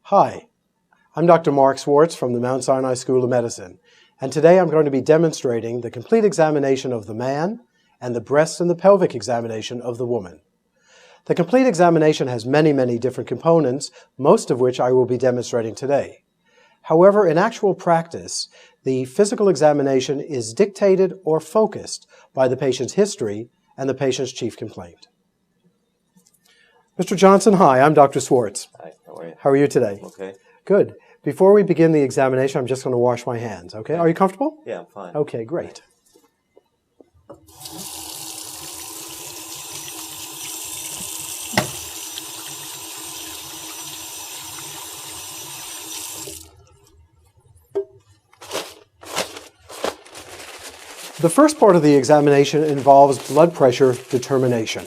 Hi, I'm Dr. Mark Swartz from the Mount Sinai School of Medicine, and today I'm going to be demonstrating the complete examination of the man and the breast and the pelvic examination of the woman. The complete examination has many different components, most of which I will be demonstrating today. However, in actual practice, the physical examination is dictated or focused by the patient's history and the patient's chief complaint. Mr. Johnson, hi, I'm Dr. Swartz. Hi, how are you? How are you today? Okay. Good. Before we begin the examination, I'm just going to wash my hands, okay? Are you comfortable? Yeah, I'm fine. Okay, great. The first part of the examination involves blood pressure determination.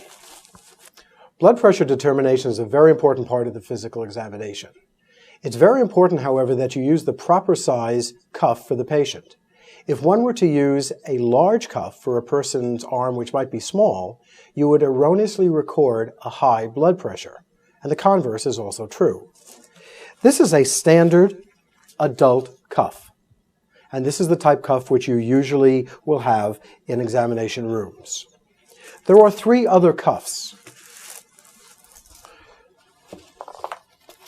Blood pressure determination is a very important part of the physical examination. It's very important, however, that you use the proper size cuff for the patient. If one were to use a large cuff for a person's arm which might be small, you would erroneously record a high blood pressure. And the converse is also true. This is a standard adult cuff. And this is the type cuff which you usually will have in examination rooms. There are three other cuffs.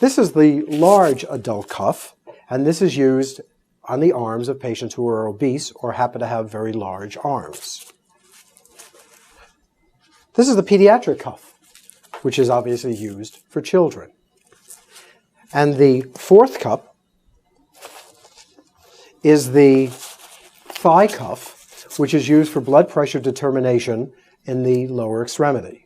This is the large adult cuff, and this is used on the arms of patients who are obese or happen to have very large arms. This is the pediatric cuff, which is obviously used for children. And the fourth cup is the thigh cuff, which is used for blood pressure determination in the lower extremity.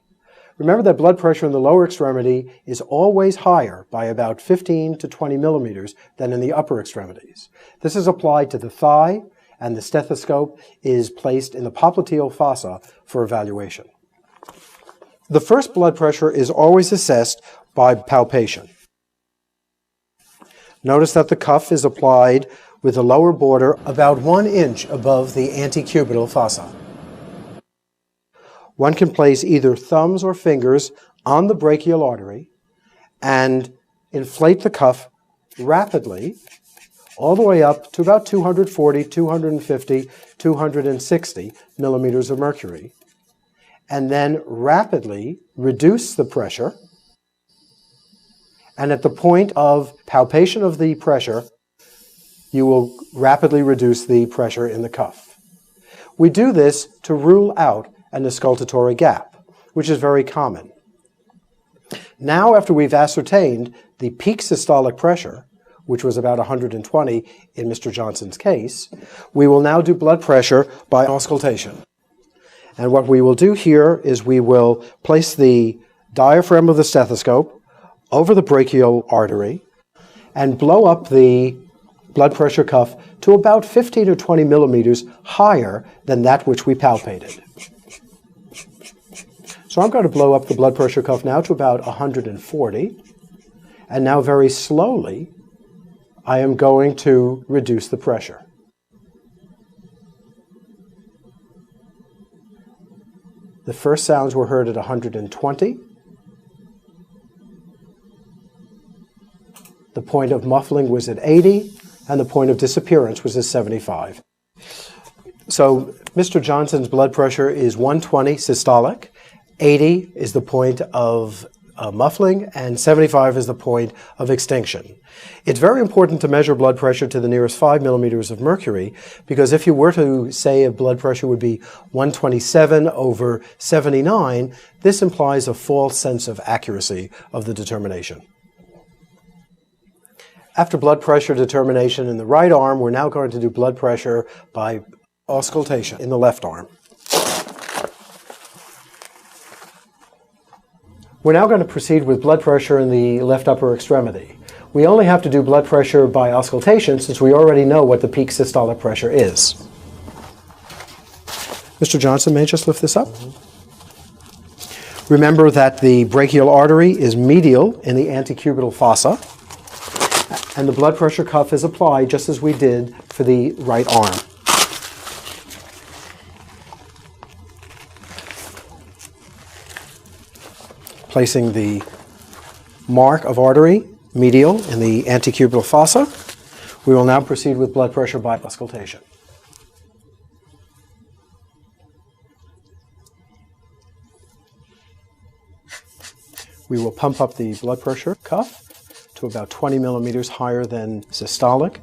Remember that blood pressure in the lower extremity is always higher by about 15 to 20 millimeters than in the upper extremities. This is applied to the thigh, and the stethoscope is placed in the popliteal fossa for evaluation. The first blood pressure is always assessed by palpation. Notice that the cuff is applied with the lower border about 1 inch above the antecubital fossa. One can place either thumbs or fingers on the brachial artery and inflate the cuff rapidly all the way up to about 240, 250, 260 millimeters of mercury, and then rapidly reduce the pressure. And at the point of palpation of the pressure, you will rapidly reduce the pressure in the cuff. We do this to rule out an auscultatory gap, which is very common. Now, after we've ascertained the peak systolic pressure, which was about 120 in Mr. Johnson's case, we will now do blood pressure by auscultation. And what we will do here is we will place the diaphragm of the stethoscope over the brachial artery and blow up the blood pressure cuff to about 15 or 20 millimeters higher than that which we palpated. So I'm going to blow up the blood pressure cuff now to about 140, and now very slowly I am going to reduce the pressure. The first sounds were heard at 120. The point of muffling was at 80, and the point of disappearance was at 75. So Mr. Johnson's blood pressure is 120 systolic, 80 is the point of muffling, and 75 is the point of extinction. It's very important to measure blood pressure to the nearest 5 millimeters of mercury, because if you were to say a blood pressure would be 127 over 79, this implies a false sense of accuracy of the determination. After blood pressure determination in the right arm, we're now going to do blood pressure by auscultation in the left arm. We're now going to proceed with blood pressure in the left upper extremity. We only have to do blood pressure by auscultation since we already know what the peak systolic pressure is. Mr. Johnson, may I just lift this up? Remember that the brachial artery is medial in the antecubital fossa, and the blood pressure cuff is applied just as we did for the right arm. Placing the mark of artery medial in the antecubital fossa. We will now proceed with blood pressure by auscultation. We will pump up the blood pressure cuff to about 20 millimeters higher than systolic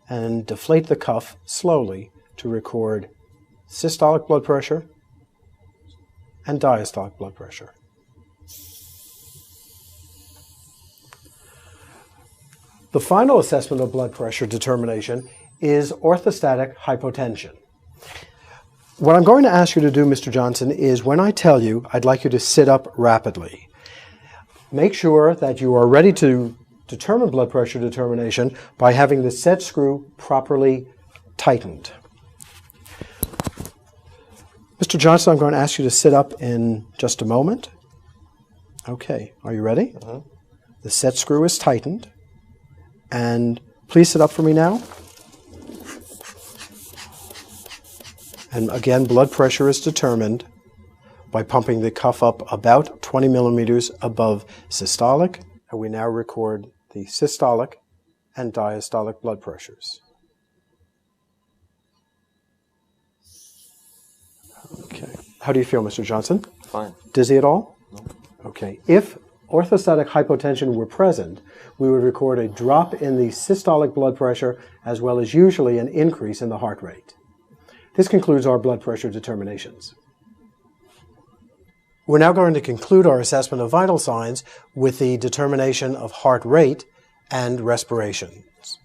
and deflate the cuff slowly to record systolic blood pressure and diastolic blood pressure. The final assessment of blood pressure determination is orthostatic hypotension. What I'm going to ask you to do, Mr. Johnson, is when I tell you, I'd like you to sit up rapidly. Make sure that you are ready to determine blood pressure determination by having the set screw properly tightened. Mr. Johnson, I'm going to ask you to sit up in just a moment. Okay, are you ready? The set screw is tightened. And please sit up for me now. And again, blood pressure is determined by pumping the cuff up about 20 millimeters above systolic. And we now record the systolic and diastolic blood pressures. Okay. How do you feel, Mr. Johnson? Fine. Dizzy at all? No. Okay. If orthostatic hypotension were present, we would record a drop in the systolic blood pressure as well as usually an increase in the heart rate. This concludes our blood pressure determinations. We're now going to conclude our assessment of vital signs with the determination of heart rate and respirations.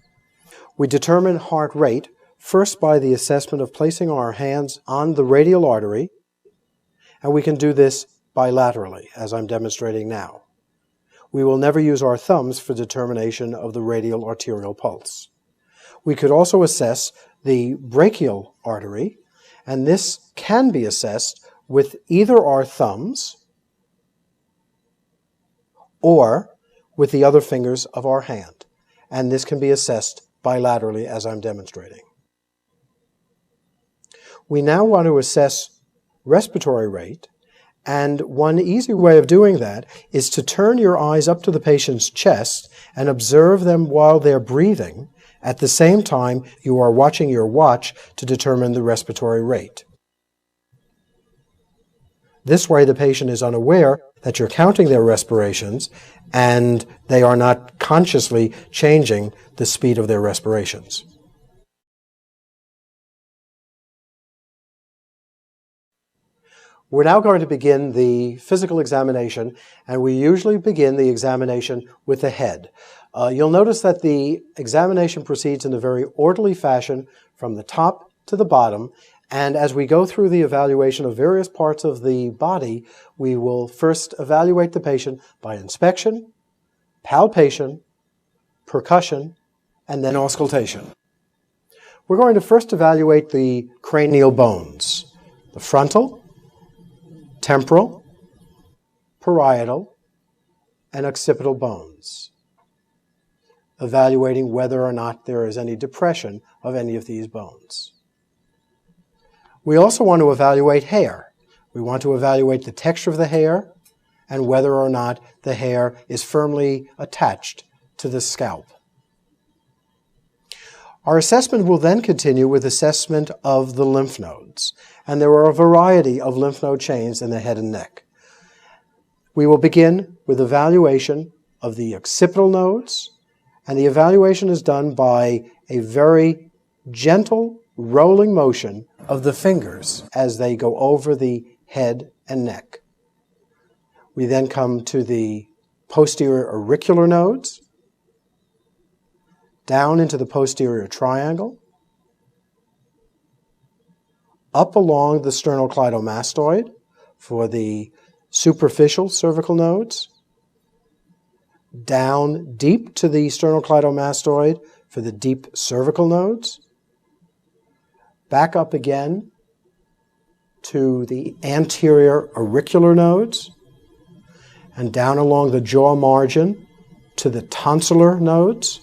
We determine heart rate first by the assessment of placing our hands on the radial artery, and we can do this bilaterally, as I'm demonstrating now. We will never use our thumbs for determination of the radial arterial pulse. We could also assess the brachial artery, and this can be assessed with either our thumbs or with the other fingers of our hand, and this can be assessed bilaterally as I'm demonstrating. We now want to assess respiratory rate, and one easy way of doing that is to turn your eyes up to the patient's chest and observe them while they're breathing. At the same time, you are watching your watch to determine the respiratory rate. This way, the patient is unaware that you're counting their respirations and they are not consciously changing the speed of their respirations. We're now going to begin the physical examination, and we usually begin the examination with the head. You'll notice that the examination proceeds in a very orderly fashion from the top to the bottom, and as we go through the evaluation of various parts of the body, we will first evaluate the patient by inspection, palpation, percussion, and then auscultation. We're going to first evaluate the cranial bones, the frontal, temporal, parietal, and occipital bones, evaluating whether or not there is any depression of any of these bones. We also want to evaluate hair. We want to evaluate the texture of the hair and whether or not the hair is firmly attached to the scalp. Our assessment will then continue with assessment of the lymph nodes, and there are a variety of lymph node chains in the head and neck. We will begin with evaluation of the occipital nodes, and the evaluation is done by a very gentle rolling motion of the fingers as they go over the head and neck. We then come to the posterior auricular nodes, down into the posterior triangle, up along the sternocleidomastoid for the superficial cervical nodes, down deep to the sternocleidomastoid for the deep cervical nodes, back up again to the anterior auricular nodes, and down along the jaw margin to the tonsillar nodes,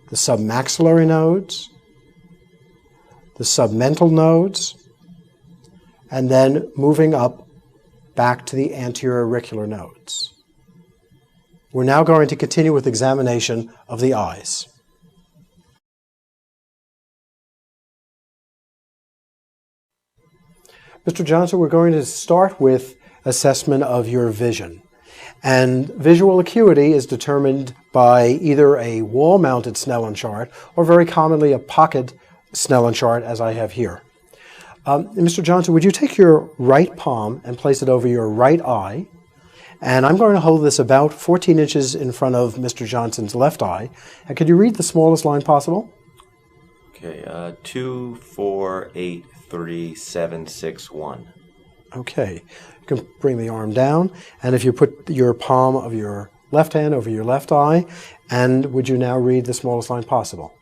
the submaxillary nodes, the submental nodes, and then moving up back to the anterior auricular nodes. We're now going to continue with examination of the eyes. Mr. Johnson, we're going to start with assessment of your vision. And visual acuity is determined by either a wall-mounted Snellen chart or very commonly a pocket Snellen chart, as I have here. Mr. Johnson, would you take your right palm and place it over your right eye? And I'm going to hold this about 14 inches in front of Mr. Johnson's left eye. And could you read the smallest line possible? Okay, 2, 4, 8, 3, 7, 6, 1. Okay, you can bring the arm down, and if you put your palm of your left hand over your left eye, and would you now read the smallest line possible?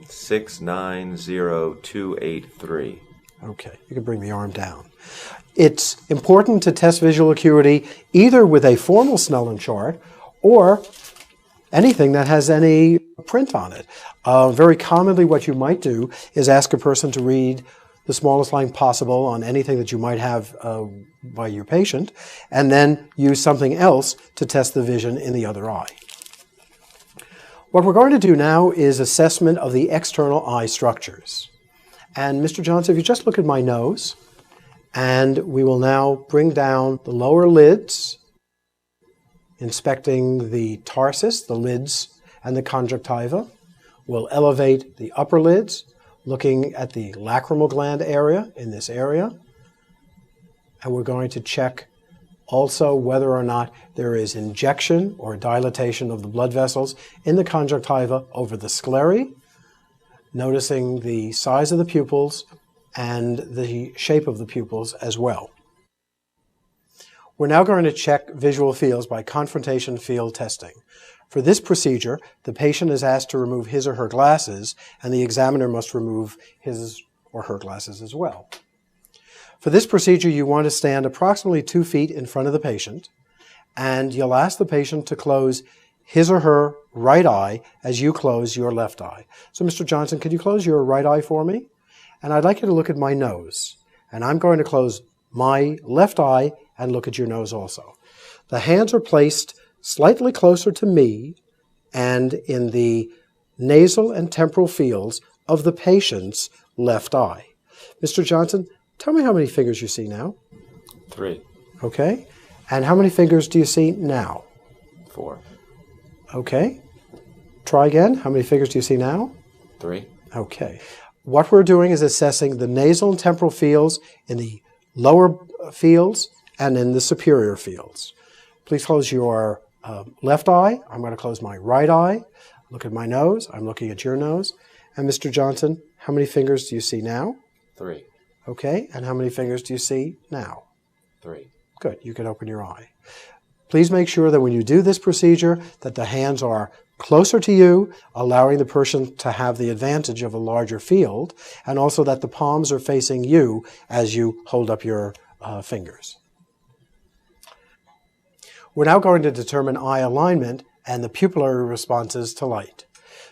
6, 9, 0, 2, 8, 3. Okay, you can bring the arm down. It's important to test visual acuity either with a formal Snellen chart or anything that has any print on it. Very commonly what you might do is ask a person to read the smallest line possible on anything that you might have by your patient, and then use something else to test the vision in the other eye. What we're going to do now is assessment of the external eye structures. And Mr. Johnson, if you just look at my nose, and we will now bring down the lower lids, inspecting the tarsus, the lids, and the conjunctiva. We'll elevate the upper lids, looking at the lacrimal gland area in this area. And we're going to check also whether or not there is injection or dilatation of the blood vessels in the conjunctiva over the sclerae, noticing the size of the pupils and the shape of the pupils as well. We're now going to check visual fields by confrontation field testing. For this procedure, the patient is asked to remove his or her glasses, and the examiner must remove his or her glasses as well. For this procedure, you want to stand approximately 2 feet in front of the patient, and you'll ask the patient to close his or her right eye as you close your left eye. So, Mr. Johnson, could you close your right eye for me? And I'd like you to look at my nose. And I'm going to close my left eye and look at your nose also. The hands are placed slightly closer to me and in the nasal and temporal fields of the patient's left eye. Mr. Johnson, tell me how many fingers you see now. 3. Okay. And how many fingers do you see now? 4. Okay. Try again. How many fingers do you see now? 3. Okay. What we're doing is assessing the nasal and temporal fields in the lower fields and in the superior fields. Please close your left eye. I'm going to close my right eye. Look at my nose. I'm looking at your nose. And Mr. Johnson, how many fingers do you see now? 3. Okay. And how many fingers do you see now? 3. Good. You can open your eye. Please make sure that when you do this procedure that the hands are closer to you, allowing the person to have the advantage of a larger field, and also that the palms are facing you as you hold up your fingers. We're now going to determine eye alignment and the pupillary responses to light.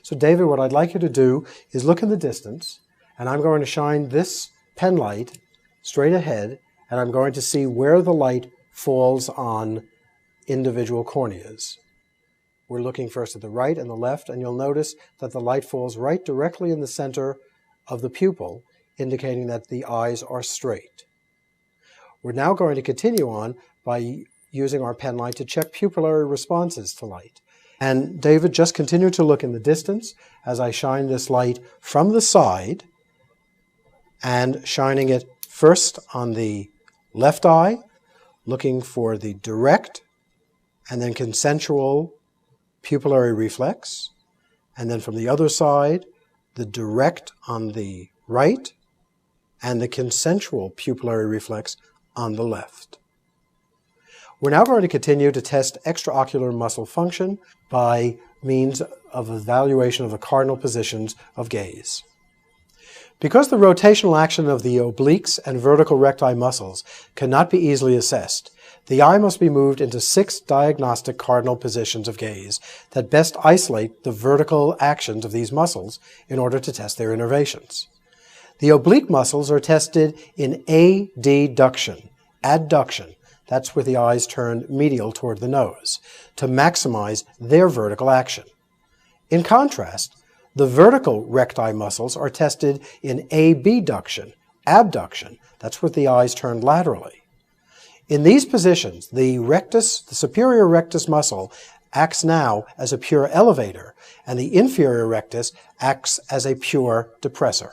So David, what I'd like you to do is look in the distance, and I'm going to shine this pen light straight ahead, and I'm going to see where the light falls on individual corneas. We're looking first at the right and the left, and you'll notice that the light falls right directly in the center of the pupil, indicating that the eyes are straight. We're now going to continue on by using our pen light to check pupillary responses to light. And David, just continue to look in the distance as I shine this light from the side and shining it first on the left eye, looking for the direct and then consensual pupillary reflex, and then from the other side, the direct on the right and the consensual pupillary reflex on the left. We're now going to continue to test extraocular muscle function by means of evaluation of the cardinal positions of gaze. Because the rotational action of the obliques and vertical recti muscles cannot be easily assessed, the eye must be moved into 6 diagnostic cardinal positions of gaze that best isolate the vertical actions of these muscles in order to test their innervations. The oblique muscles are tested in adduction, That's with the eyes turned medial toward the nose, to maximize their vertical action. In contrast, the vertical recti muscles are tested in abduction, abduction. That's with the eyes turned laterally. In these positions, the superior rectus muscle acts now as a pure elevator, and the inferior rectus acts as a pure depressor.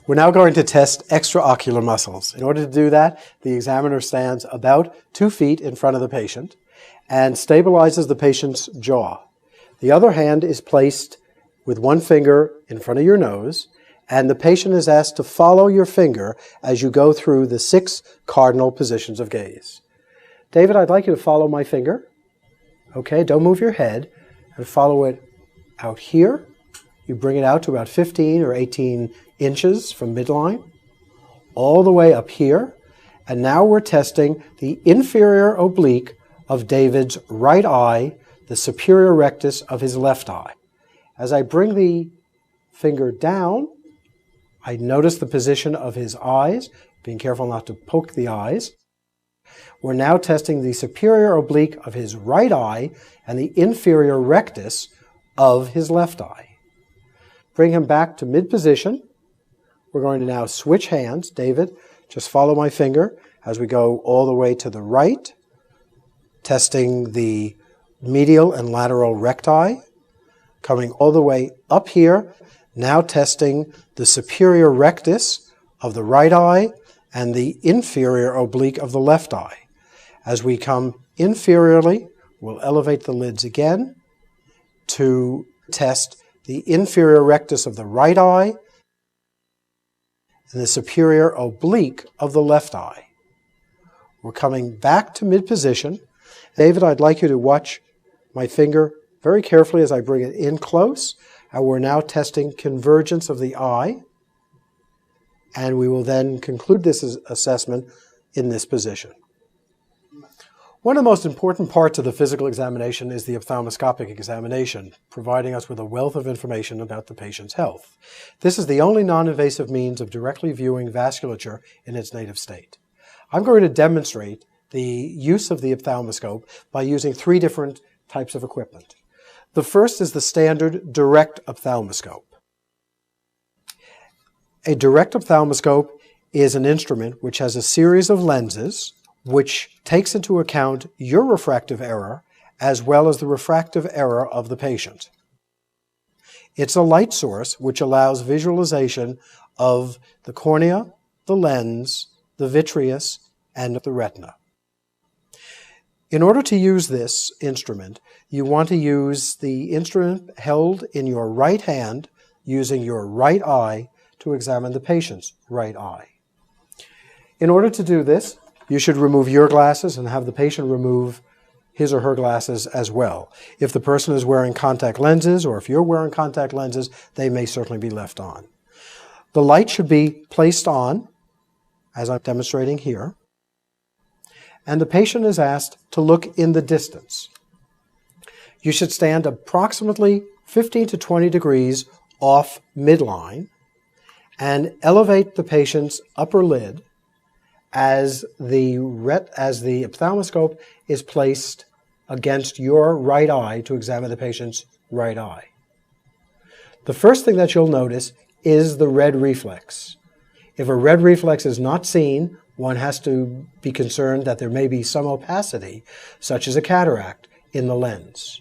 We're now going to test extraocular muscles. In order to do that, the examiner stands about 2 feet in front of the patient and stabilizes the patient's jaw. The other hand is placed with one finger in front of your nose, and the patient is asked to follow your finger as you go through the 6 cardinal positions of gaze. David, I'd like you to follow my finger. Okay, don't move your head, and follow it out here. You bring it out to about 15 or 18 inches from midline, all the way up here. And now we're testing the inferior oblique of David's right eye, the superior rectus of his left eye. As I bring the finger down, I notice the position of his eyes, being careful not to poke the eyes. We're now testing the superior oblique of his right eye and the inferior rectus of his left eye. Bring him back to mid-position. We're going to now switch hands. David, just follow my finger as we go all the way to the right, testing the medial and lateral recti, coming all the way up here, now testing the superior rectus of the right eye and the inferior oblique of the left eye. As we come inferiorly, we'll elevate the lids again to test the inferior rectus of the right eye and the superior oblique of the left eye. We're coming back to mid-position. David, I'd like you to watch my finger very carefully as I bring it in close. And we're now testing convergence of the eye. And we will then conclude this assessment in this position. One of the most important parts of the physical examination is the ophthalmoscopic examination, providing us with a wealth of information about the patient's health. This is the only non-invasive means of directly viewing vasculature in its native state. I'm going to demonstrate the use of the ophthalmoscope by using 3 different types of equipment. The first is the standard direct ophthalmoscope. A direct ophthalmoscope is an instrument which has a series of lenses which takes into account your refractive error as well as the refractive error of the patient. It's a light source which allows visualization of the cornea, the lens, the vitreous, and the retina. In order to use this instrument, you want to use the instrument held in your right hand using your right eye to examine the patient's right eye. In order to do this, you should remove your glasses and have the patient remove his or her glasses as well. If the person is wearing contact lenses or if you're wearing contact lenses, they may certainly be left on. The light should be placed on, as I'm demonstrating here, and the patient is asked to look in the distance. You should stand approximately 15 to 20 degrees off midline and elevate the patient's upper lid as the ophthalmoscope is placed against your right eye to examine the patient's right eye. The first thing that you'll notice is the red reflex. If a red reflex is not seen, one has to be concerned that there may be some opacity, such as a cataract, in the lens.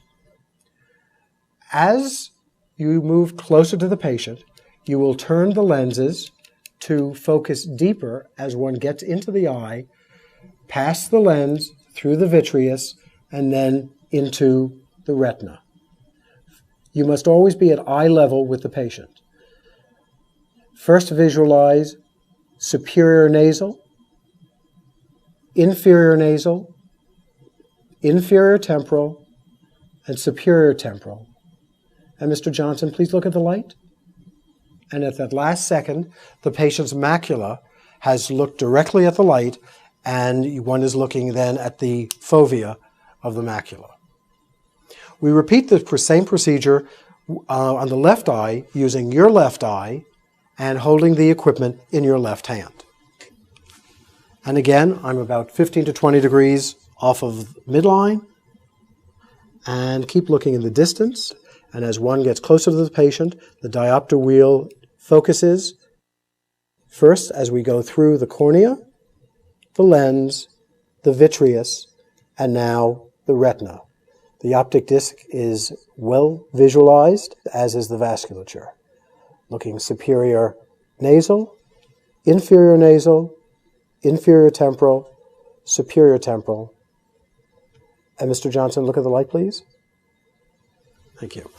As you move closer to the patient, you will turn the lenses to focus deeper as one gets into the eye, past the lens, through the vitreous, and then into the retina. You must always be at eye level with the patient. First visualize superior nasal, inferior nasal, inferior temporal, and superior temporal. And Mr. Johnson, please look at the light. And at that last second, the patient's macula has looked directly at the light, and one is looking then at the fovea of the macula. We repeat the same procedure on the left eye using your left eye and holding the equipment in your left hand. And again, I'm about 15 to 20 degrees off of midline. And keep looking in the distance. And as one gets closer to the patient, the diopter wheel focuses first as we go through the cornea, the lens, the vitreous, and now the retina. The optic disc is well visualized, as is the vasculature. Looking superior nasal, inferior temporal, superior temporal. And Mr. Johnson, look at the light, please. Thank you.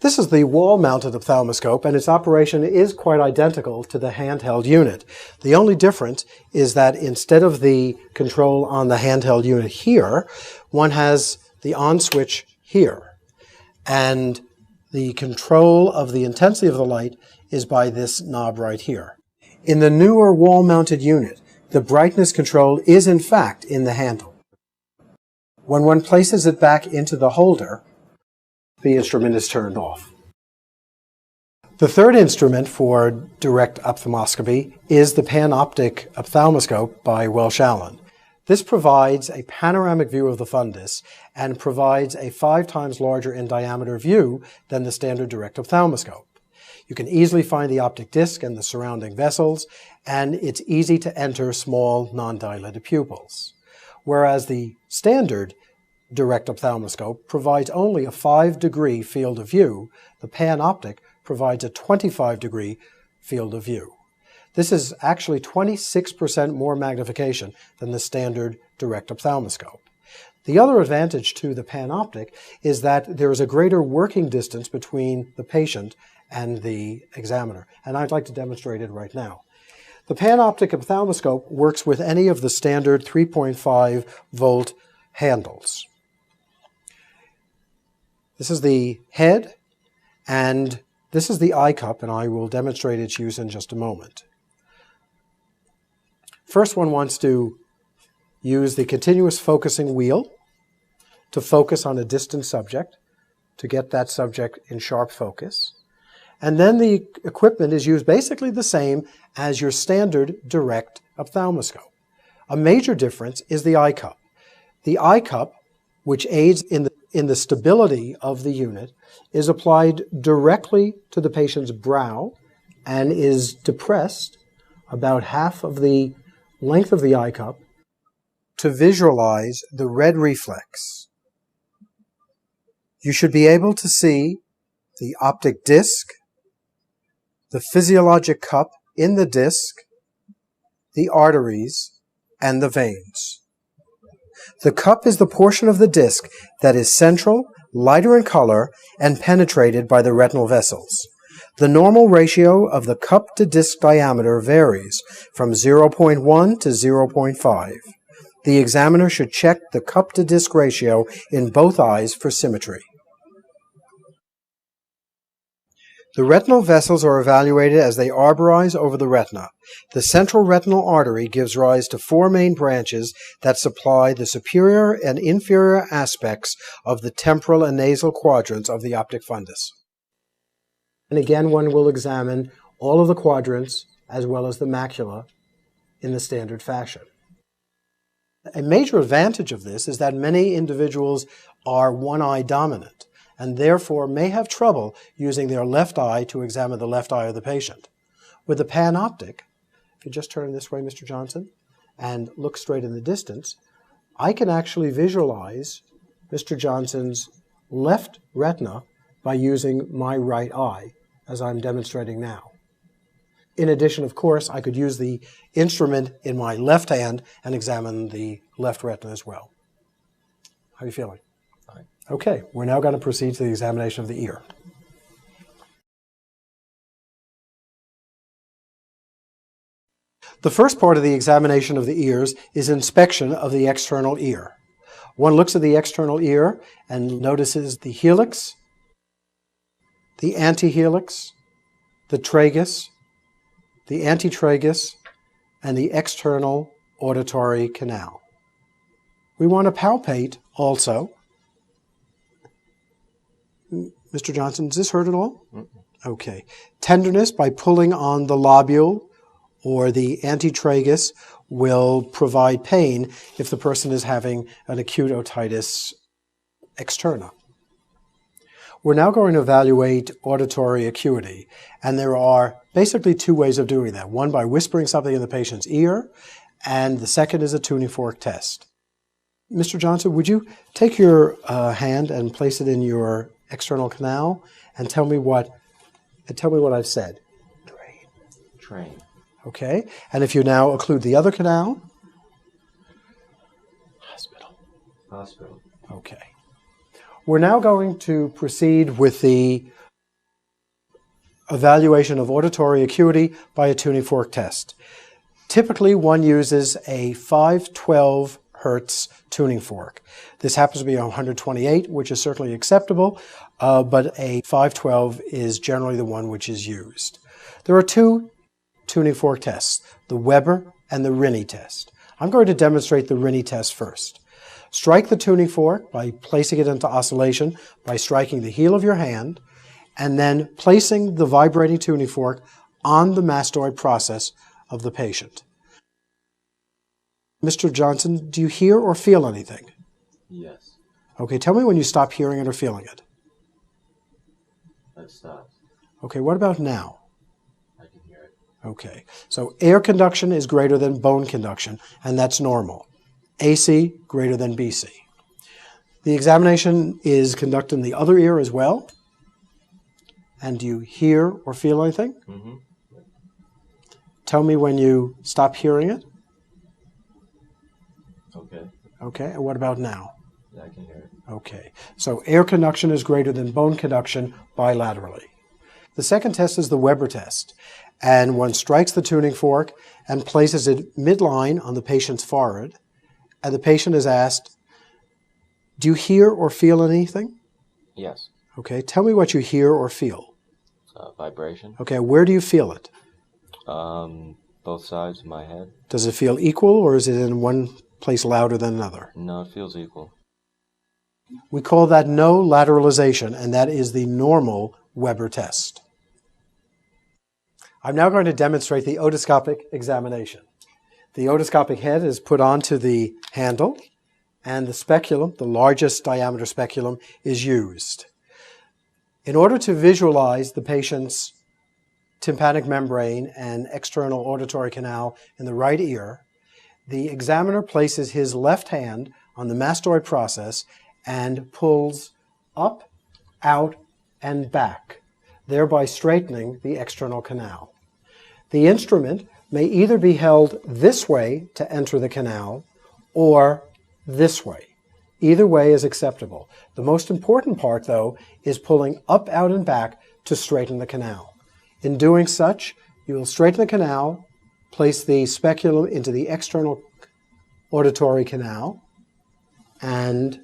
This is the wall-mounted ophthalmoscope, and its operation is quite identical to the handheld unit. The only difference is that instead of the control on the handheld unit here, one has the on switch here. And the control of the intensity of the light is by this knob right here. In the newer wall-mounted unit, the brightness control is in fact in the handle. When one places it back into the holder, the instrument is turned off. The third instrument for direct ophthalmoscopy is the panoptic ophthalmoscope by Welsh Allen. This provides a panoramic view of the fundus and provides a 5 times larger in diameter view than the standard direct ophthalmoscope. You can easily find the optic disc and the surrounding vessels, and it's easy to enter small non-dilated pupils. Whereas the standard direct ophthalmoscope provides only a 5-degree field of view, the panoptic provides a 25-degree field of view. This is actually 26% more magnification than the standard direct ophthalmoscope. The other advantage to the panoptic is that there is a greater working distance between the patient and the examiner, and I'd like to demonstrate it right now. The panoptic ophthalmoscope works with any of the standard 3.5 volt handles. This is the head, and this is the eye cup, and I will demonstrate its use in just a moment. First, one wants to use the continuous focusing wheel to focus on a distant subject, to get that subject in sharp focus. And then the equipment is used basically the same as your standard direct ophthalmoscope. A major difference is the eye cup. The eye cup, which aids in the stability of the unit, is applied directly to the patient's brow and is depressed about half of the length of the eye cup to visualize the red reflex. You should be able to see the optic disc, the physiologic cup in the disc, the arteries, and the veins. The cup is the portion of the disc that is central, lighter in color, and penetrated by the retinal vessels. The normal ratio of the cup to disc diameter varies from 0.1 to 0.5. The examiner should check the cup to disc ratio in both eyes for symmetry. The retinal vessels are evaluated as they arborize over the retina. The central retinal artery gives rise to 4 main branches that supply the superior and inferior aspects of the temporal and nasal quadrants of the optic fundus. And again, one will examine all of the quadrants as well as the macula in the standard fashion. A major advantage of this is that many individuals are one-eye dominant, and therefore may have trouble using their left eye to examine the left eye of the patient. With the panoptic, if you just turn this way, Mr. Johnson, and look straight in the distance, I can actually visualize Mr. Johnson's left retina by using my right eye, as I'm demonstrating now. In addition, of course, I could use the instrument in my left hand and examine the left retina as well. How are you feeling? Fine. Okay, we're now going to proceed to the examination of the ear. The first part of the examination of the ears is inspection of the external ear. One looks at the external ear and notices the helix, the antihelix, the tragus, the antitragus, and the external auditory canal. We want to palpate also. Mr. Johnson, does this hurt at all? Okay. Tenderness by pulling on the lobule or the antitragus will provide pain if the person is having an acute otitis externa. We're now going to evaluate auditory acuity, and there are basically two ways of doing that. One by whispering something in the patient's ear, and the second is a tuning fork test. Mr. Johnson, would you take your hand and place it in your external canal and tell me what I've said? Train. Okay, and if you now occlude the other canal? Hospital. Okay. We're now going to proceed with the evaluation of auditory acuity by a tuning fork test. Typically, one uses a 512 Hertz tuning fork. This happens to be 128, which is certainly acceptable, but a 512 is generally the one which is used. There are two tuning fork tests, the Weber and the Rinne test. I'm going to demonstrate the Rinne test first. Strike the tuning fork by placing it into oscillation by striking the heel of your hand and then placing the vibrating tuning fork on the mastoid process of the patient. Mr. Johnson, do you hear or feel anything? Yes. Okay, tell me when you stop hearing it or feeling it. It stops. Okay, what about now? I can hear it. Okay, so air conduction is greater than bone conduction, and that's normal. AC greater than BC. The examination is conducted in the other ear as well. And do you hear or feel anything? Mm-hmm. Tell me when you stop hearing it. Okay. Okay, and what about now? Yeah, I can hear it. Okay, so air conduction is greater than bone conduction bilaterally. The second test is the Weber test, and one strikes the tuning fork and places it midline on the patient's forehead, and the patient is asked, do you hear or feel anything? Yes. Okay, tell me what you hear or feel. Vibration. Okay, where do you feel it? Both sides of my head. Does it feel equal, or is it in one place louder than another? No, it feels equal. We call that no lateralization, and that is the normal Weber test. I'm now going to demonstrate the otoscopic examination. The otoscopic head is put onto the handle, and the speculum, the largest diameter speculum, is used. In order to visualize the patient's tympanic membrane and external auditory canal in the right ear, the examiner places his left hand on the mastoid process and pulls up, out, and back, thereby straightening the external canal. The instrument may either be held this way to enter the canal or this way. Either way is acceptable. The most important part, though, is pulling up, out, and back to straighten the canal. In doing such, you will straighten the canal, place the speculum into the external auditory canal, and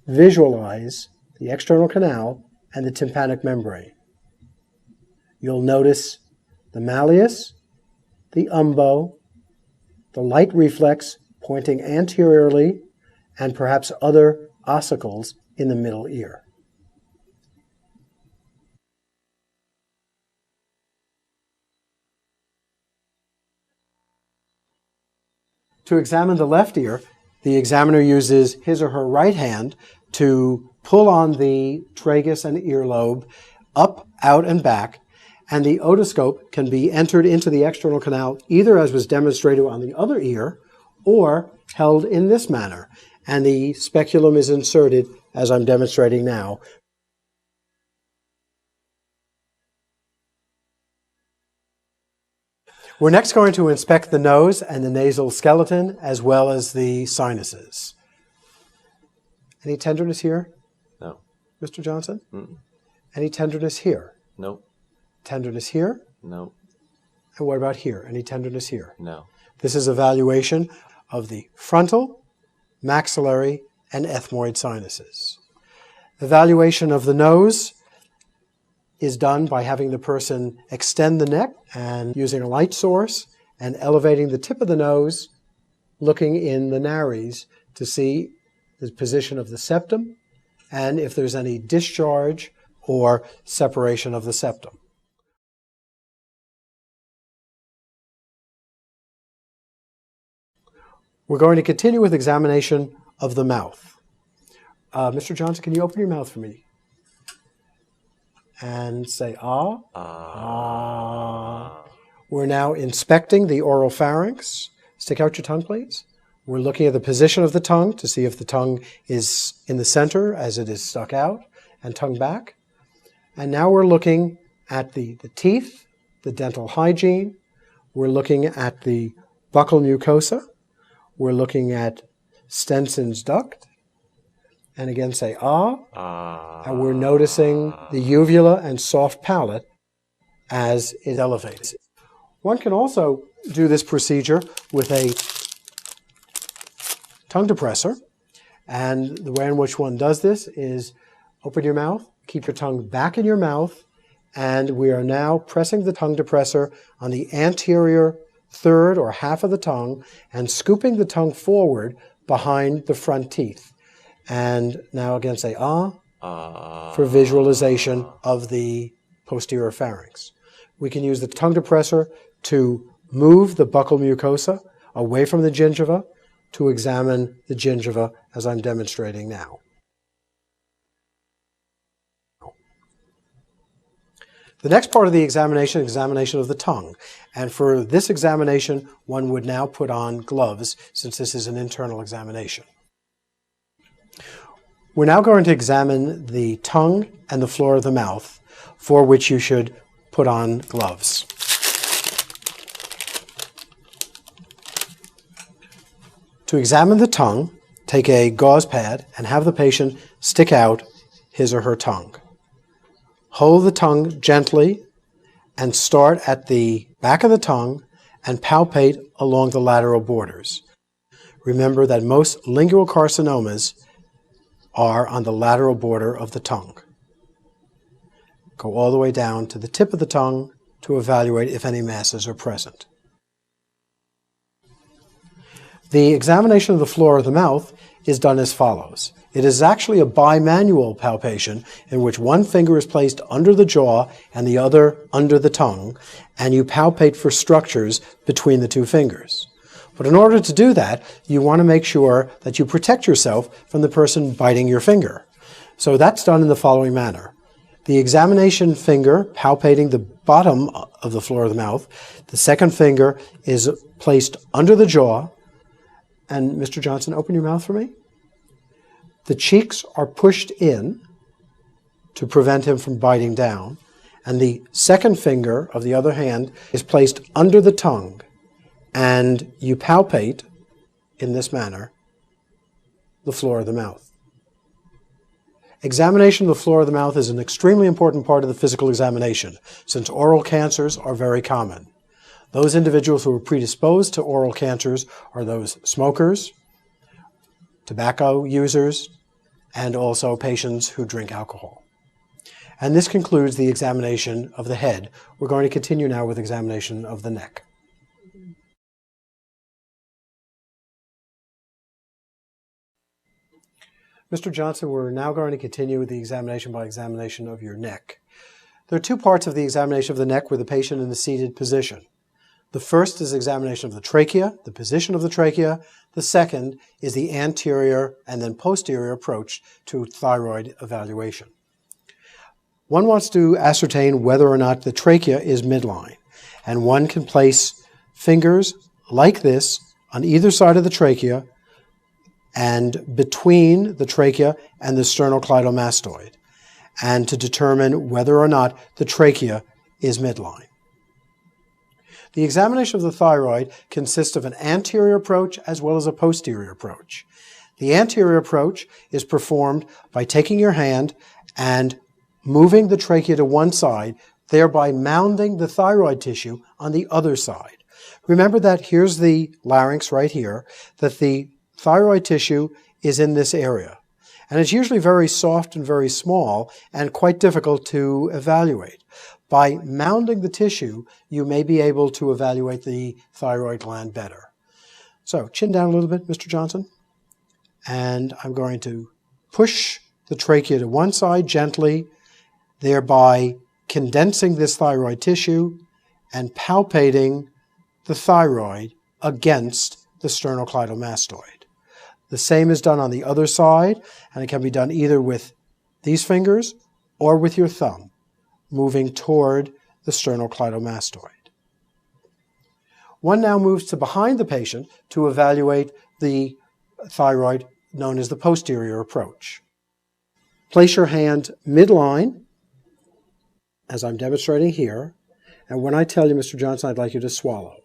visualize the external canal and the tympanic membrane. You'll notice the malleus, the umbo, the light reflex pointing anteriorly, and perhaps other ossicles in the middle ear. To examine the left ear, the examiner uses his or her right hand to pull on the tragus and earlobe up, out, and back, and the otoscope can be entered into the external canal either as was demonstrated on the other ear or held in this manner, and the speculum is inserted as I'm demonstrating now. We're next going to inspect the nose and the nasal skeleton as well as the sinuses. Any tenderness here? No. Mr. Johnson? Mm-mm. Any tenderness here? Nope. Tenderness here? No. And what about here? Any tenderness here? No. This is evaluation of the frontal, maxillary, and ethmoid sinuses. Evaluation of the nose is done by having the person extend the neck and using a light source and elevating the tip of the nose, looking in the nares to see the position of the septum and if there's any discharge or separation of the septum. We're going to continue with examination of the mouth. Mr. Johnson, can you open your mouth for me? And say ah. Ah. We're now inspecting the oral pharynx. Stick out your tongue, please. We're looking at the position of the tongue to see if the tongue is in the center as it is stuck out and tongue back. And now we're looking at the teeth, the dental hygiene. We're looking at the buccal mucosa. We're looking at Stenson's duct. And again, say ah. And we're noticing the uvula and soft palate as it elevates. One can also do this procedure with a tongue depressor. And the way in which one does this is open your mouth, keep your tongue back in your mouth, and we are now pressing the tongue depressor on the anterior third or half of the tongue and scooping the tongue forward behind the front teeth. And now again say ah for visualization of the posterior pharynx. We can use the tongue depressor to move the buccal mucosa away from the gingiva to examine the gingiva as I'm demonstrating now. The next part of the examination is examination of the tongue. And for this examination, one would now put on gloves since this is an internal examination. We're now going to examine the tongue and the floor of the mouth, for which you should put on gloves. To examine the tongue, take a gauze pad and have the patient stick out his or her tongue. Hold the tongue gently and start at the back of the tongue and palpate along the lateral borders. Remember that most lingual carcinomas are on the lateral border of the tongue. Go all the way down to the tip of the tongue to evaluate if any masses are present. The examination of the floor of the mouth is done as follows. It is actually a bimanual palpation in which one finger is placed under the jaw and the other under the tongue, and you palpate for structures between the two fingers. But in order to do that, you want to make sure that you protect yourself from the person biting your finger. So that's done in the following manner. The examination finger palpating the bottom of the floor of the mouth, the second finger is placed under the jaw. And Mr. Johnson, open your mouth for me. The cheeks are pushed in to prevent him from biting down. And the second finger of the other hand is placed under the tongue. And you palpate, in this manner, the floor of the mouth. Examination of the floor of the mouth is an extremely important part of the physical examination, since oral cancers are very common. Those individuals who are predisposed to oral cancers are those smokers, tobacco users, and also patients who drink alcohol. And this concludes the examination of the head. We're going to continue now with examination of the neck. Mr. Johnson, we're now going to continue with the examination by examination of your neck. There are two parts of the examination of the neck with the patient in the seated position. The first is examination of the trachea, the position of the trachea. The second is the anterior and then posterior approach to thyroid evaluation. One wants to ascertain whether or not the trachea is midline, and one can place fingers like this on either side of the trachea and between the trachea and the sternocleidomastoid, and to determine whether or not the trachea is midline. The examination of the thyroid consists of an anterior approach as well as a posterior approach. The anterior approach is performed by taking your hand and moving the trachea to one side, thereby mounding the thyroid tissue on the other side. Remember that here's the larynx right here, that the thyroid tissue is in this area. And it's usually very soft and very small and quite difficult to evaluate. By mounding the tissue, you may be able to evaluate the thyroid gland better. So, chin down a little bit, Mr. Johnson. And I'm going to push the trachea to one side gently, thereby condensing this thyroid tissue and palpating the thyroid against the sternocleidomastoid. The same is done on the other side, and it can be done either with these fingers or with your thumb, moving toward the sternocleidomastoid. One now moves to behind the patient to evaluate the thyroid, known as the posterior approach. Place your hand midline, as I'm demonstrating here, and when I tell you, Mr. Johnson, I'd like you to swallow.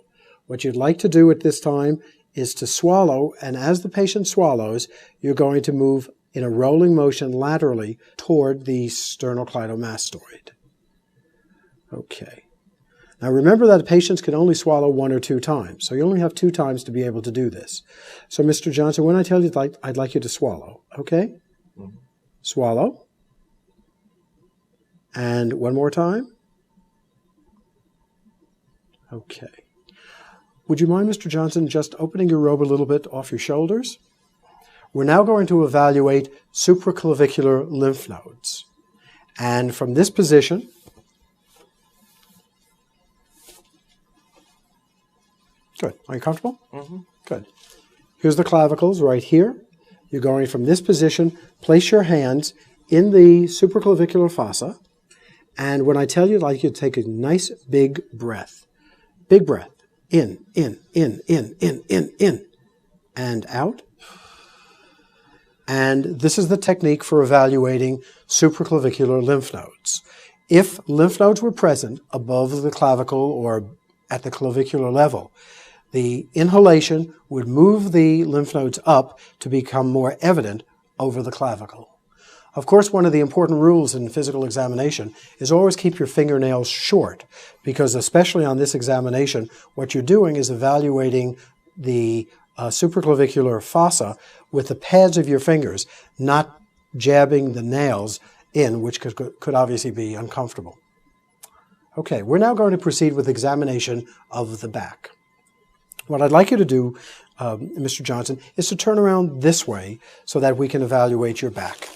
What you'd like to do at this time is to swallow, and as the patient swallows, you're going to move in a rolling motion laterally toward the sternocleidomastoid. Okay. Now remember that patients can only swallow 1 or 2 times, so you only have 2 times to be able to do this. So Mr. Johnson, when I tell you I'd like you to swallow, okay? Mm-hmm. Swallow. And one more time. Okay. Would you mind, Mr. Johnson, just opening your robe a little bit off your shoulders? We're now going to evaluate supraclavicular lymph nodes. And from this position, good. Are you comfortable? Mm-hmm. Good. Here's the clavicles right here. You're going from this position, place your hands in the supraclavicular fossa, and when I tell you, I'd like you to take a nice big breath. Big breath. In, and out. And this is the technique for evaluating supraclavicular lymph nodes. If lymph nodes were present above the clavicle or at the clavicular level, the inhalation would move the lymph nodes up to become more evident over the clavicle. Of course, one of the important rules in physical examination is always keep your fingernails short, because especially on this examination, what you're doing is evaluating the supraclavicular fossa with the pads of your fingers, not jabbing the nails in, which could obviously be uncomfortable. Okay, we're now going to proceed with examination of the back. What I'd like you to do, Mr. Johnson, is to turn around this way so that we can evaluate your back.